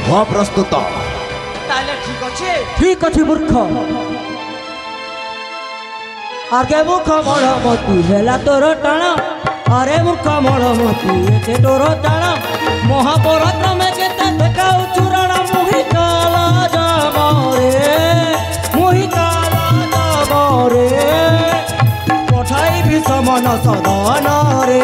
Speaker 3: हो प्रस्तुत
Speaker 4: তাহলে ঠিক আছে
Speaker 5: ଠିକ ଅଛି ମୂର୍ଖ ଆଗେ ମୂର୍ଖ ମଳମତି ହେଲା ତୋର ଟାଣ ଆରେ ମୂର୍ଖ ମଳମତି ଏତେ ତୋର ଟାଣ ମହାପରାକ୍ରମେ କେତେ ଦେଖାଉଛୁ ରାଣ ମୁହି କାଲା ଯାବରେ ପଠାଇବି ସମାନ ସଦନରେ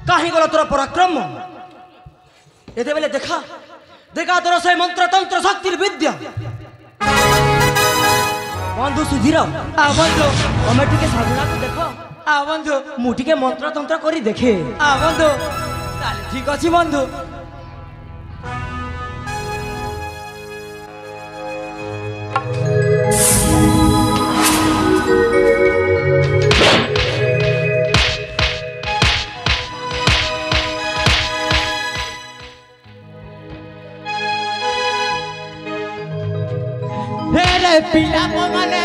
Speaker 5: कहीं गला तोरा पराक्रम ये बेले देखा देखा तोर से मंत्र तंत्र शक्ति विद्या बंधु सुधीर
Speaker 4: बंधु
Speaker 5: तमें टिके सागुना को देख
Speaker 4: बंधु
Speaker 5: मु टिके मंत्र तंत्र करी देखे
Speaker 4: बंधु ठीक अच्छी बंधु
Speaker 2: रे पिला मने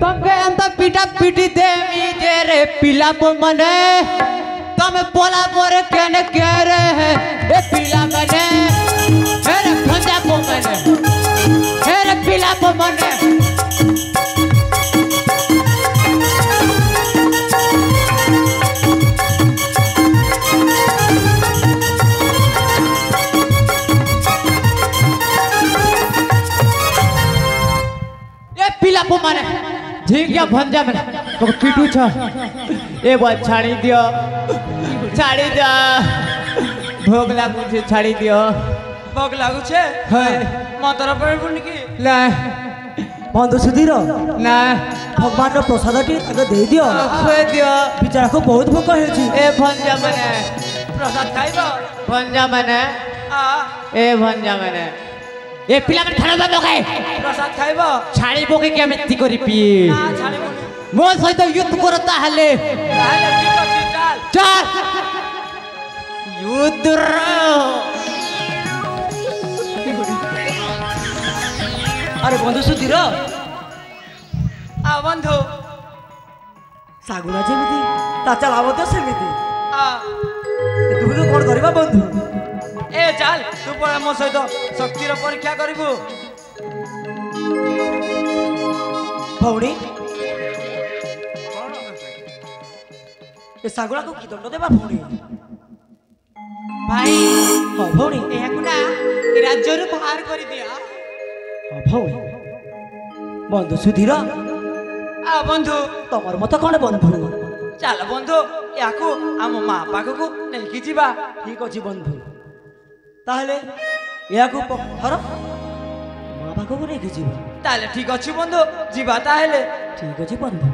Speaker 2: तमके अंत पिटा पिटी देवी जे रे पिला मने तमे बोला बोरे केने के रे ए पिला मने हे रे भंजा मने हे रे पिला मने माने ठीक या भंजा में तो पीटू छ ए बात छाड़ी दियो छाड़ी जा भोग लागू छे छाड़ी दियो
Speaker 4: भोग लागू छे
Speaker 2: हाय
Speaker 4: मातर पर पुण्य की
Speaker 2: ना
Speaker 5: बंधु सुधीर
Speaker 2: ना
Speaker 5: भगवान रो प्रसादटी आगे दे दियो
Speaker 2: खुए दियो
Speaker 5: बिचारा को बहुत भोक हेछि
Speaker 2: ए भंजा मने
Speaker 4: प्रसाद खाइबो
Speaker 2: भंजा मने
Speaker 4: आ
Speaker 2: ए भंजा मने ए पिला में खाना बाबा खाए
Speaker 4: प्रसाद खाइबो
Speaker 2: छाड़ी बोके के मेत्ती करी पी
Speaker 4: ना छाड़िबो
Speaker 2: मोर सहित युद्ध करता हले
Speaker 4: ताले ठीक अछि चल
Speaker 2: चल युद्ध
Speaker 5: अरे बंधु सुधीर
Speaker 4: आ बंधु
Speaker 5: सागुना जेमिति ता चलाव तो सेमिति
Speaker 4: आ
Speaker 5: तुम तो कोन करबा बंधु
Speaker 4: ए चल तू पळे मो सहित शक्तिर परीक्षा करिबु
Speaker 5: भौणी ए सागुना को की दंड देबा भौणी
Speaker 1: भाई
Speaker 5: हां भौणी
Speaker 1: एहाकु ना ए राज्यरु बाहर करि दिया
Speaker 5: हां भौणी बंधु सुधीर
Speaker 4: आ बंधु
Speaker 5: तमर मत कोन बंधु
Speaker 4: चल बंधु याकू आम माँ पाखकू नहीं जीवा
Speaker 5: ठीक अछि बंधु ताहले याकू पत्थर मां पाखकू नहीं जीवा
Speaker 4: ताले ठीक अछि बंधु जीवा ताहले
Speaker 5: ठीक अछि बंधु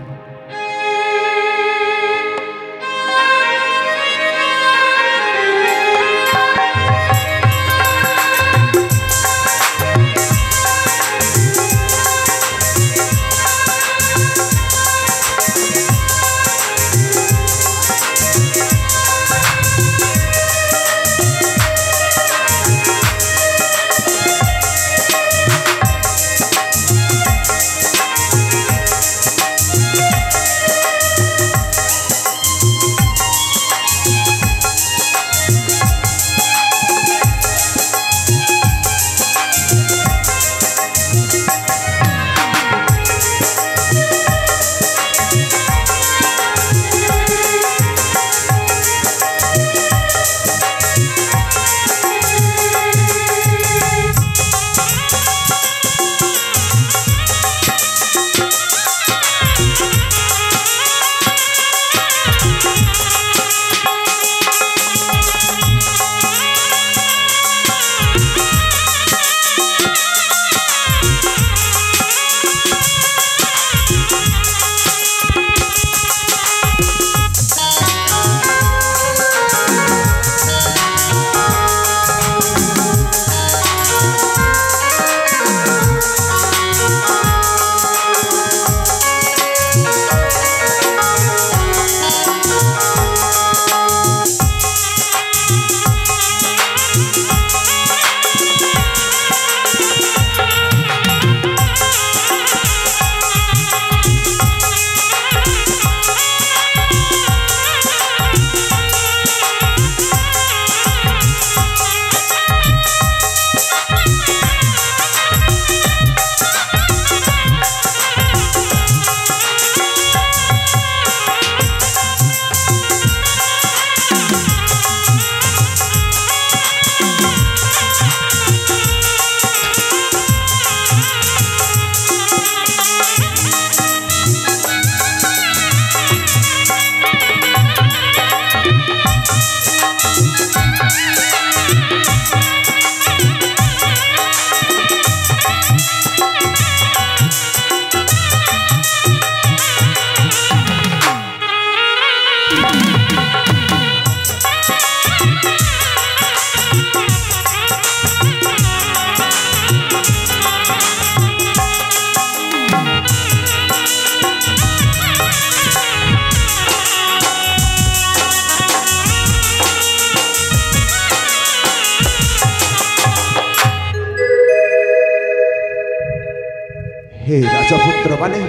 Speaker 3: हे राजपुत्र माने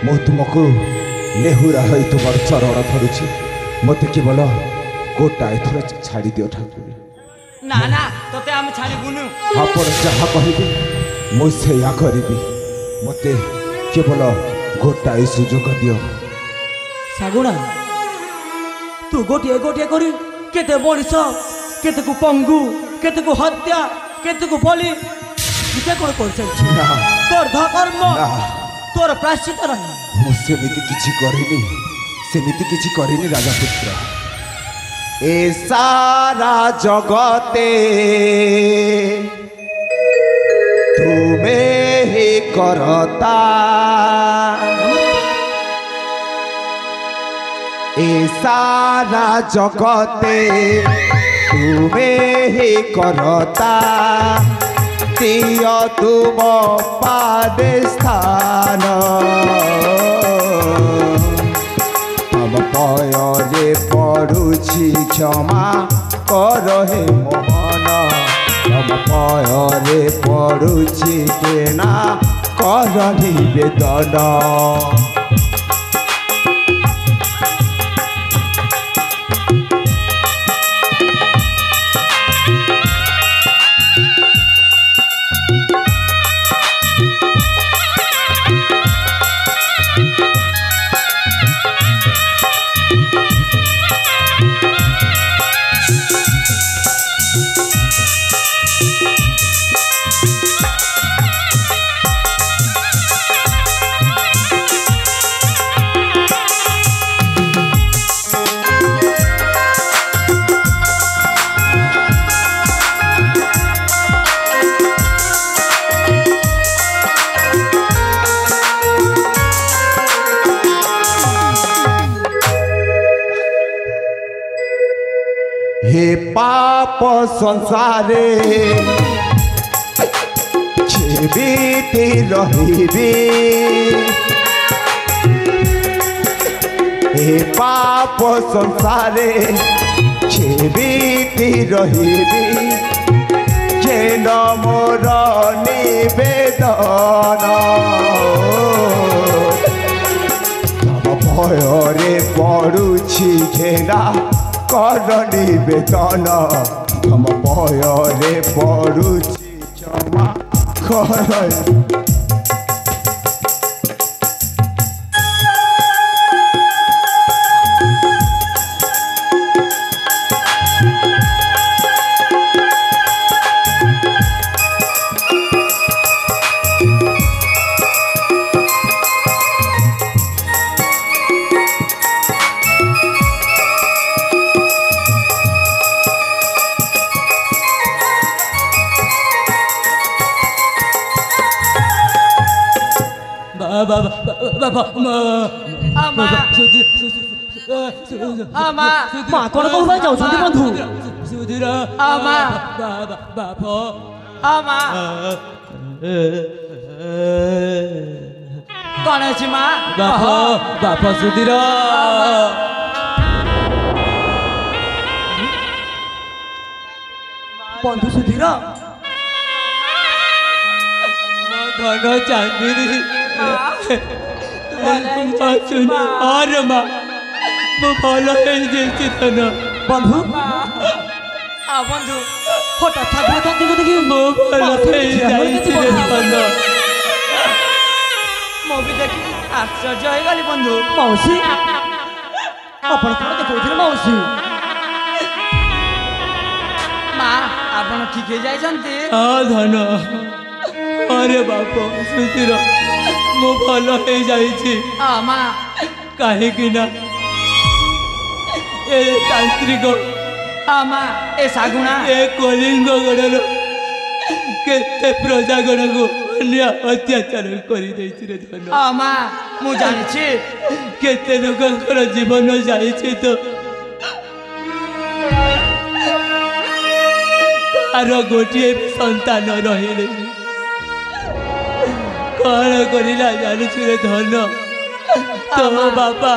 Speaker 3: मु तुमको नेहुरा है तुम चरण धरुची मत केवल गोटाए थर छाड़ी दियो ठाकुर
Speaker 4: ना ना तोते हम छाड़ी बुनु
Speaker 3: आपण जहाँ कहबे मु सेया करिबी मते केवल गोटाए सुजोग दियो
Speaker 5: ଶାଗୁଣା ତୁ ଗୋଟିଏ ଗୋଟିଏ କରି କେତେ ମଣିଷ କେତେକୁ ପଙ୍ଗୁ କେତେକୁ ହତ୍ୟା କେତେକୁ ବଳି କେତେ କ'ଣ କରିଚାଲିଛୁ
Speaker 3: ନା
Speaker 5: ତୋର ଧକର୍ମ
Speaker 3: ନା
Speaker 5: ତୋର ପ୍ରାଶ୍ଚିତ ନାହିଁ
Speaker 3: ମୁଁ ସେମିତି କିଛି କରିନି ରାଜପୁତ୍ର ଏ ସାରା ଜଗତେ ତୁମେ ହି କରତା ए सारा जगते तुमे ही करता दिय तुम पादे स्थान तम पयरे पड़ुछि क्षमा कर हे मोहन तम पयरे पड़ुछि केना कर निवेदन हे पाप संसारे जीवित रहिबी हे पाप संसारे जीवित रहिबी जेन मोर निवेदन तम भयरे पड़ुछि घेरा कर निवेदन तम भयरे पड़ुछि क्षमा कर
Speaker 5: ମା କ'ଣ କହିବା ପାଇଁ ଯାଉଛନ୍ତି ବନ୍ଧୁ
Speaker 4: ସୁଧୀର
Speaker 1: ବାପ
Speaker 4: କ'ଣ ଅଛି ମା
Speaker 5: ବାପ ସୁଧୀର ବନ୍ଧୁ ସୁଧୀର
Speaker 4: ଧନ ଚାନ୍ଦିନୀ ଆରେ ମା ମୁଁ ଭଲ ହେଇଯାଇଛି ଧନ
Speaker 5: ବନ୍ଧୁ
Speaker 1: ବନ୍ଧୁ
Speaker 5: ହଠାତ୍ ଠାକୁର ତାଙ୍କୁ ଦେଖି
Speaker 4: ମୁଁ ଭଲ ହେଇଯାଇଛି ରେ ଧନ
Speaker 1: ମୁଁ ବି ଦେଖି ଆଶ୍ଚର୍ଯ୍ୟ ହେଇଗଲି ବନ୍ଧୁ।
Speaker 5: ମାଉସୀ ଆପଣ କ'ଣ ଦେଖାଉଥିଲେ ମାଉସୀ?
Speaker 1: ମା ଆପଣ ଠିକ ହେଇଯାଇଛନ୍ତି?
Speaker 4: ହଁ ଧନ ଆରେ ବାପ ସୁଧୀର ମୁଁ ଭଲ ହେଇଯାଇଛି
Speaker 1: ମା
Speaker 4: କାହିଁକି ନା ଏ ତାନ୍ତ୍ରିକ
Speaker 1: ମା ଏ ଶାଗୁଣା
Speaker 4: ଏ କଳିଙ୍ଗ ଗଡ଼ର କେତେ ପ୍ରଜାଗଣକୁ ଅନ୍ୟ ଅତ୍ୟାଚାର କରିଦେଇଛି ରେ ଧନ
Speaker 1: ମା ମୁଁ ଜାଣିଛି
Speaker 4: କେତେ ଲୋକଙ୍କର ଜୀବନ ଯାଇଛି ତ କାହାର ଗୋଟିଏ ସନ୍ତାନ ରହିଲେ କ'ଣ କରିଲା ଜାଣିଛୁ ରେ ଧନ ତୋ ବାପା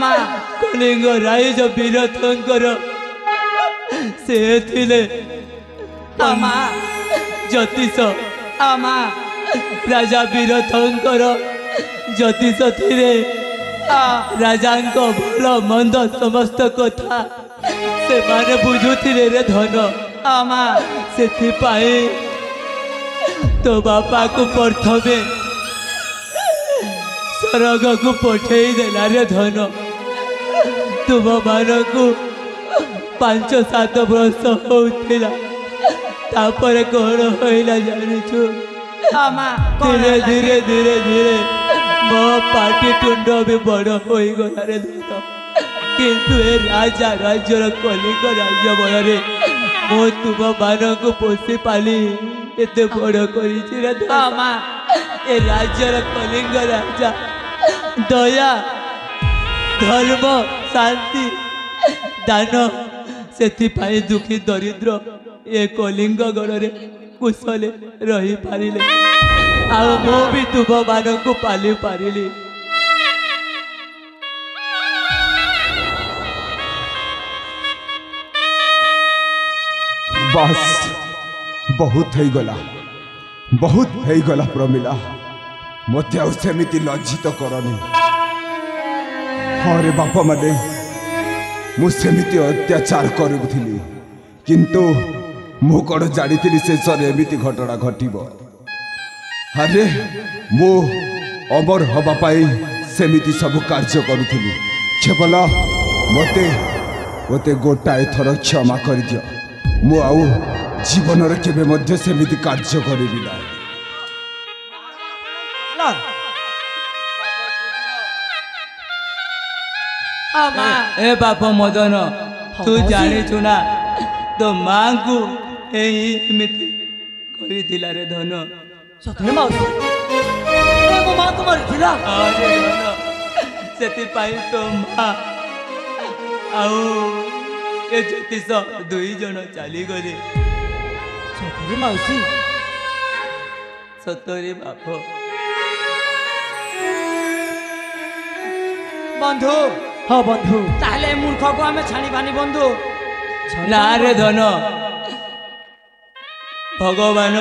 Speaker 1: ମା
Speaker 4: କଳିଙ୍ଗ ରାଇଜ ବୀରଥଙ୍କର ସେ ଥିଲେ
Speaker 1: ମା
Speaker 4: ଜ୍ୟୋତିଷ
Speaker 1: ମା
Speaker 5: राजा वीरथंकर ज्योतिष थिरे राजा भल मंद समस्त कथा से माने बुझुथिले रे धन
Speaker 4: आमा
Speaker 5: से तो बापा को प्रथमे सरग को पठेई देला रे धन तुम मान को 5-7 वर्ष होता तापर कौन होइला जानिछु
Speaker 4: आमा
Speaker 5: धीरे धीरे धीरे धीरे मो पाटी टुंड भी बड़ हो गला रे धन किंतु ए राजा राज्यर कलिंग राज्य बଳରେ मो तुम मान को पोषी पाली एते बड़ करी रे
Speaker 4: आमा
Speaker 5: ए राज्यर कलिंग राजा दया धर्म शांति दान से दुखी दरिद्र ए कलिंग गढ़ कुशले रही पारिले आ मो भी तुम मान को पाली पारिली
Speaker 3: बस बहुत है गला प्रमिला मत आमती लज्जित करनी हाँ रे बापा माने मुझसेमती अत्याचार करुली किंतु मु कौन जानी शेष एमती घटना घटब अरे मु अमर हवापाई सेमिति सब कार्य करुली केवल मते मते गोटाए थर क्षमा कर दियो मु आउ जीवन रे केबे मध्य सेमिति कार्य करिबि ना
Speaker 4: आमा
Speaker 5: ए बाप मदन तू जानी चुना तो माँ को एमिति करी दिला रे धन
Speaker 2: सतरे माउसी ए मो मां को मारी थिला
Speaker 5: अरे धन सेति पाई तो माँ आउ ए ज्योतिष 2 जन चली गले
Speaker 2: सतरे माउसी
Speaker 5: सतरे बाप
Speaker 4: बंधु
Speaker 2: हाँ बंधु
Speaker 4: ताले मूर्ख को आमे छाणीबानी बंधु
Speaker 5: ना रे धन भगवान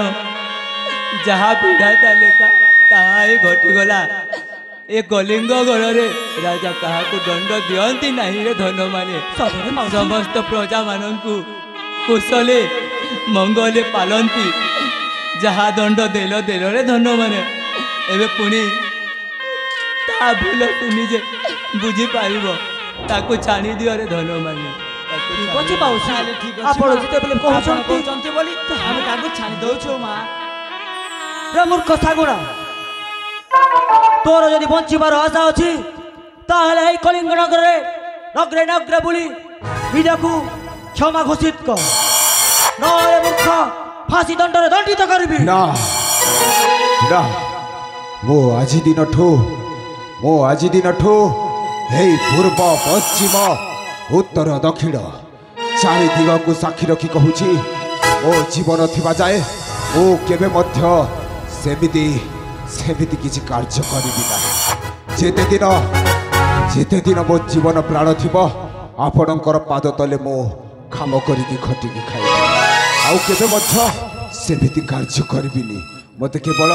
Speaker 5: जहाँ विधाता लेखा ताहा घटीगला ए कलिंग गढ़ राजा क्या दंड दियंती नहीं रे धन माने समस्त प्रजा मानू कुशले मंगले पालती जहाँ दंड देल देल रे धन माने एबे पुणी ता भूल तू निजे बुझी पारिबो ताको छाणी दियो रे धन माने
Speaker 2: बची पाउसी
Speaker 4: ठीक अछि
Speaker 2: आपण जेतेबेले
Speaker 4: कहउछंती बोली हम ताको छाणी दउछो मा
Speaker 2: रे मूर्ख सागुणा तोर जदि बंचिबार आशा अछि ताहले एई कलिंग नगर रे नगरे नगरे बुली निजाकू क्षमा घोषित कर न रे मूर्ख फांसी दंड रे दंडित करबी
Speaker 3: ना ना मो आज दिन ठो हे पूर्व पश्चिम उत्तर दक्षिण चारि दिग को साक्षी रखी कहूची मो जीवन थिबा जाए मो केबे मध्य सेमिति किछि कार्य करिबि ना जेते दिन मो जीवन प्राण थिबो आपणकर पाद तले मो काम करिकी खटिकी खाइ आउ केबे मध्य सेमिति कार्य करिबिनी मते केवल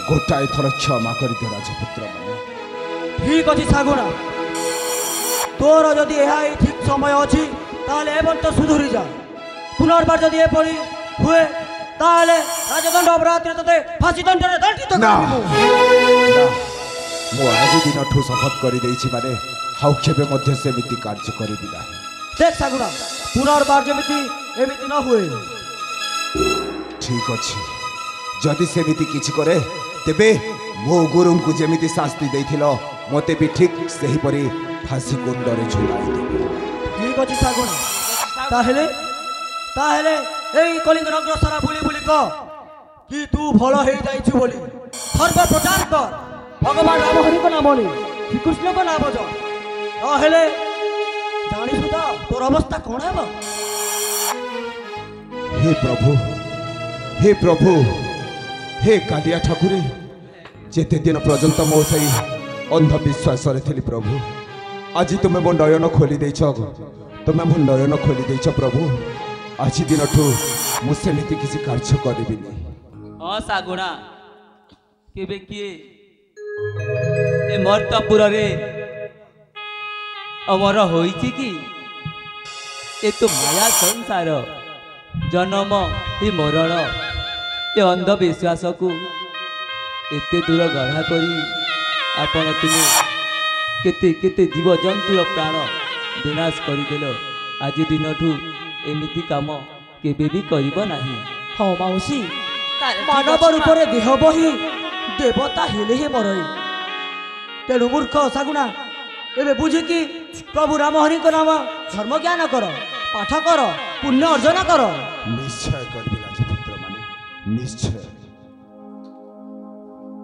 Speaker 3: गोटाए थर क्षमा कर दियो राजपुत्र माने
Speaker 2: ठीक अछि सागुणा तोर जदि यह ठीक समय अछि ताले एवं तो सुधुरी जा पुनर्बार जदि ए पड़ी हुए ताले राजदंड अपराध रे तते फांसी दंड रे दंडित
Speaker 3: ना
Speaker 2: करिबो
Speaker 3: मो आज दिन ठो शपथ करि देछि माने हाउ केबे मध्य सेमिति कार्य करिबि ना
Speaker 2: देख सागुणा पुनर्बार जेमिति एमिति न हुए
Speaker 3: ठीक अछि जदि सेमिति किछि करे तेबे मो गुरु को जेमिति शास्ति देथिलो मते भी ठीक सही परी फांसी कुंड रे झुलाई देबे
Speaker 2: ठीक अछि सागुणा ताहेले एई कलिंग नगर सारा बुली बुली क कि तू भल हे जाइछु बोली सर्व प्रचार कर भगवान राम हरि को नाम ली श्री कृष्ण को नाम ज ताहेले जानी सुदा तोर अवस्था कोन हेबो
Speaker 3: हे प्रभु हे कालिया ठाकुरे जेते दिन पर्यंत मो सही अंधविश्वास थी प्रभु आज तुम्हें मो नयन खोली देछ तुम्हें मो नयन खोली देछ प्रभु आज दिन ठू मुझे किसी कार्य करी
Speaker 5: हाँ सागुणा କେବେ କିଏ ଏ ମର୍ତ୍ତପୁରରେ ଅମର ହୋଇଛି କି? ଏ ତ ମାୟା ସଂସାର, ଜନ୍ମ ହି ମରଣ, ଏ ଅନ୍ଧବିଶ୍ୱାସକୁ ଏତେ ଦୂର ଗଢ଼ା କରି ଆପଣ ତୁମେ କେତେ କେତେ ଜୀବଜନ୍ତୁର ପ୍ରାଣ ବିନାଶ କରିଦେଲ। ଆଜି ଦିନଠୁ ଏମିତି କାମ କେବେ ବି କରିବ ନାହିଁ।
Speaker 4: ହଁ ମାଉସୀ, ମାନବ ରୂପରେ ଦେହ ବହି ଦେବତା ହେଲେ ହିଁ ମରଇ। ତେଣୁ ମୂର୍ଖ ଶାଗୁଣା ଏବେ ବୁଝିକି ପ୍ରଭୁ ରାମହରିଙ୍କ ନାମ ଧର୍ମ ଜ୍ଞାନ କର, ପାଠ କର, ପୁଣ୍ୟ ଅର୍ଜନ କର।
Speaker 3: ନିଶ୍ଚୟ କରିବି ରାଜପୁତ୍ର ମାନେ, ନିଶ୍ଚୟ।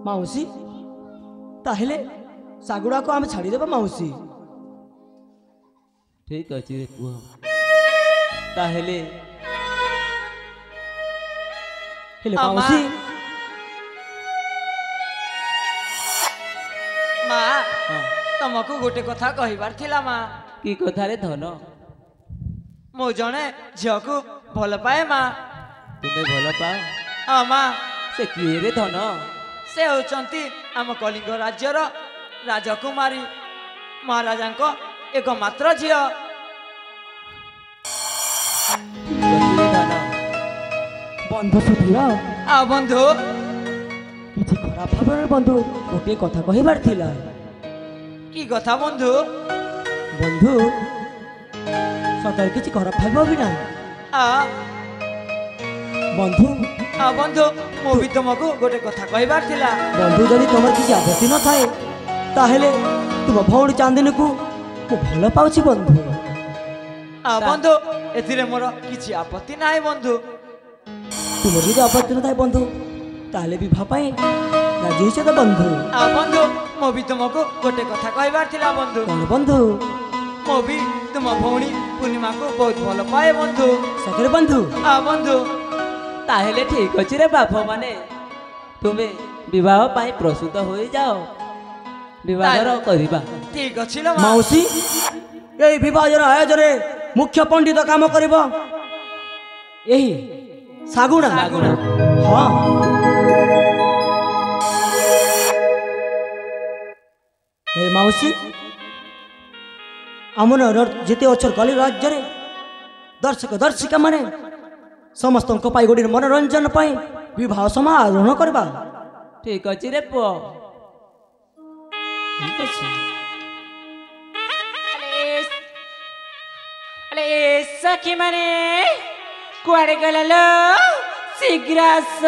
Speaker 4: ମାଉସୀ, ତାହେଲେ ଶାଗୁଣାକୁ ଆମେ ଛାଡ଼ିଦେବା ମାଉସୀ।
Speaker 5: ଠିକ ଅଛି ରେ ପୁଅ, ତାହେଲେ
Speaker 4: ହେଲେ ମାଉସୀ
Speaker 1: ମା
Speaker 5: ହଁ,
Speaker 1: ତମକୁ ଗୋଟେ କଥା କହିବାର ଥିଲା ମା।
Speaker 5: କି କଥାରେ ଧନ?
Speaker 1: ମୁଁ ଜଣେ ଝିଅକୁ ଭଲ ପାଏ ମା।
Speaker 5: ତୁମେ ଭଲ ପାଅ?
Speaker 1: ହଁ ମା,
Speaker 5: ସେ କିଏ ରେ ଧନ?
Speaker 1: ସେ ହେଉଛନ୍ତି ଆମ କଳିଙ୍ଗ ରାଜ୍ୟର ରାଜକୁମାରୀ, ମହାରାଜାଙ୍କ ଏକମାତ୍ର ଝିଅ।
Speaker 5: ଗତିରେ ଧନ।
Speaker 4: ବନ୍ଧୁ ସୁଧୀର,
Speaker 1: ଆଉ ବନ୍ଧୁ,
Speaker 4: କିଛି ଖରାପ ଭାବରେ ବନ୍ଧୁ ଗୋଟିଏ କଥା କହିବାର ଥିଲା।
Speaker 1: କି କଥା ବନ୍ଧୁ?
Speaker 4: ବନ୍ଧୁ ସତରେ କିଛି ଖରାପ ଭାବିବ ବି ନାହିଁ। ବନ୍ଧୁ
Speaker 1: ବନ୍ଧୁ, ମୁଁ ବି ତୁମକୁ ଗୋଟେ କଥା କହିବାର ଥିଲା।
Speaker 4: ବନ୍ଧୁ ଯଦି ତମର କିଛି ଆପତ୍ତି ନଥାଏ ତାହେଲେ ତୁମ ଭଉଣୀ ଚାନ୍ଦିନୀକୁ ମୁଁ ଭଲ ପାଉଛି ବନ୍ଧୁ।
Speaker 1: ବନ୍ଧୁ, ଏଥିରେ ମୋର କିଛି ଆପତ୍ତି ନାହିଁ ବନ୍ଧୁ।
Speaker 4: ତୁମର ଯଦି ଆପତ୍ତି ନଥାଏ ବନ୍ଧୁ ତାହେଲେ ବିବାହ ପାଇଁ ରାଜି ହେଇଛ ତ ବନ୍ଧୁ?
Speaker 1: ବନ୍ଧୁ, ମୁଁ ବି ତୁମକୁ ଗୋଟେ କଥା କହିବାର ଥିଲା ବନ୍ଧୁ।
Speaker 4: କଣ ବନ୍ଧୁ?
Speaker 1: ମୁଁ ବି ତୁମ ଭଉଣୀ ପୂର୍ଣ୍ଣିମାକୁ ବହୁତ ଭଲ ପାଏ ବନ୍ଧୁ।
Speaker 4: ସତରେ ବନ୍ଧୁ?
Speaker 1: ବନ୍ଧୁ,
Speaker 5: ତାହେଲେ ଠିକ ଅଛି ରେ ବାପ ମାନେ, ତୁମେ ବିବାହ ପାଇଁ ପ୍ରସ୍ତୁତ ହୋଇଯାଅ, ବିବାହର କରିବା।
Speaker 1: ଠିକ ଅଛି ଲୋ ମା।
Speaker 4: ମାଉସୀ, ଏଇ ବିବାହର ଆୟୋଜନରେ ମୁଖ୍ୟ ପଣ୍ଡିତ କାମ କରିବ ଏହି ଶାଗୁଣା।
Speaker 5: ଶାଗୁଣା।
Speaker 4: ହଁ, ଏ ମାଉସୀ, ଆମର ଯେତେ ଅଛ କଳି ରାଜ୍ୟରେ ଦର୍ଶକ ଦର୍ଶିକା ମାନେ ସମସ୍ତଙ୍କ ପାଇଁ ଗୋଟିଏ ମନୋରଞ୍ଜନ ପାଇଁ ବିବାହ ସମାରୋହ କରିବା।
Speaker 5: ଠିକ ଅଛି ରେ ପୁଅ।
Speaker 4: ଠିକ ଅଛି।
Speaker 1: ସଖୀ ମାନେ କୁଆଡେ ଗଲା ଲୋ? ଶୀଘ୍ର ଆସ।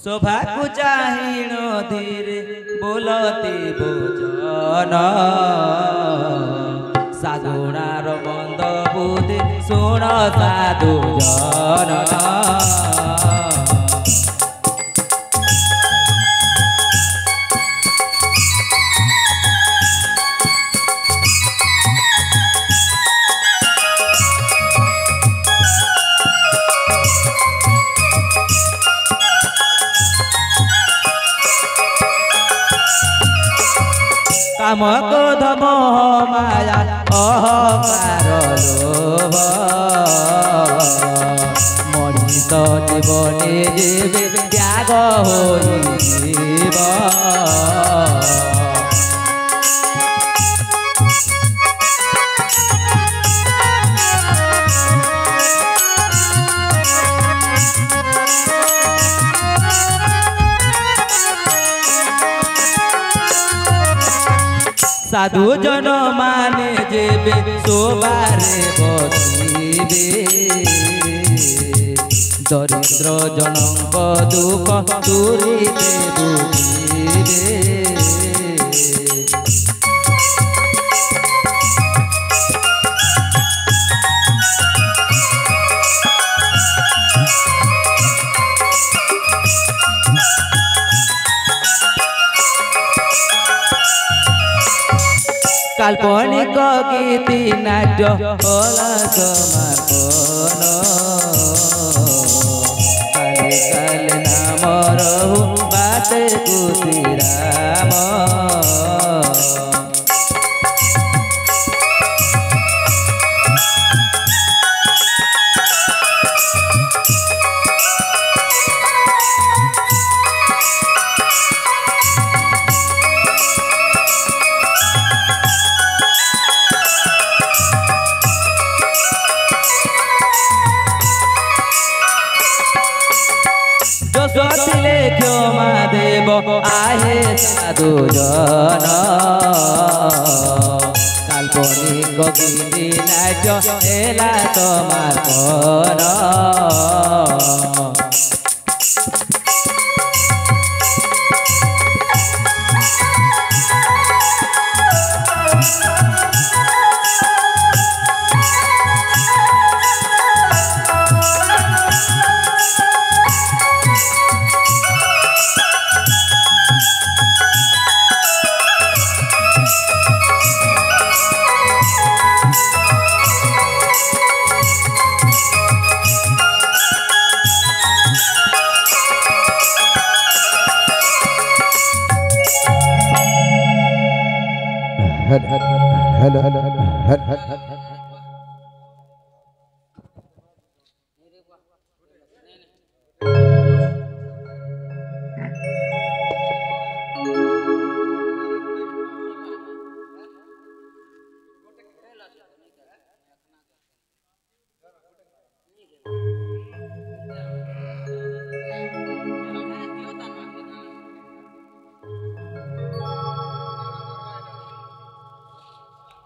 Speaker 5: शोभाକୁ ଚାହିଁଣ ଧୀରେ ବୋଲତି ଭୋଜନ ଶାଗୁଣାର ମନ୍ଦ ବୁଦ୍ଧି ଶୁଣ ସାଧୁ ଜନ काम क्रोध मोह माया अहंकार लोभ मनीष जीवने जीवे त्याग होइब साधु जन माने जेबे सोबारे बसिबे दरिद्र जनक दुख दूरीते बुझिबे काल्पनिक गीति नाट्य होला समर्पण काले काले नाम रहु बाटे कुशी राम जोतिले क्षमा देव आहे साधु जन काल्पनिक गीति नाट्य एला समर्पण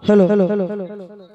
Speaker 4: हेलो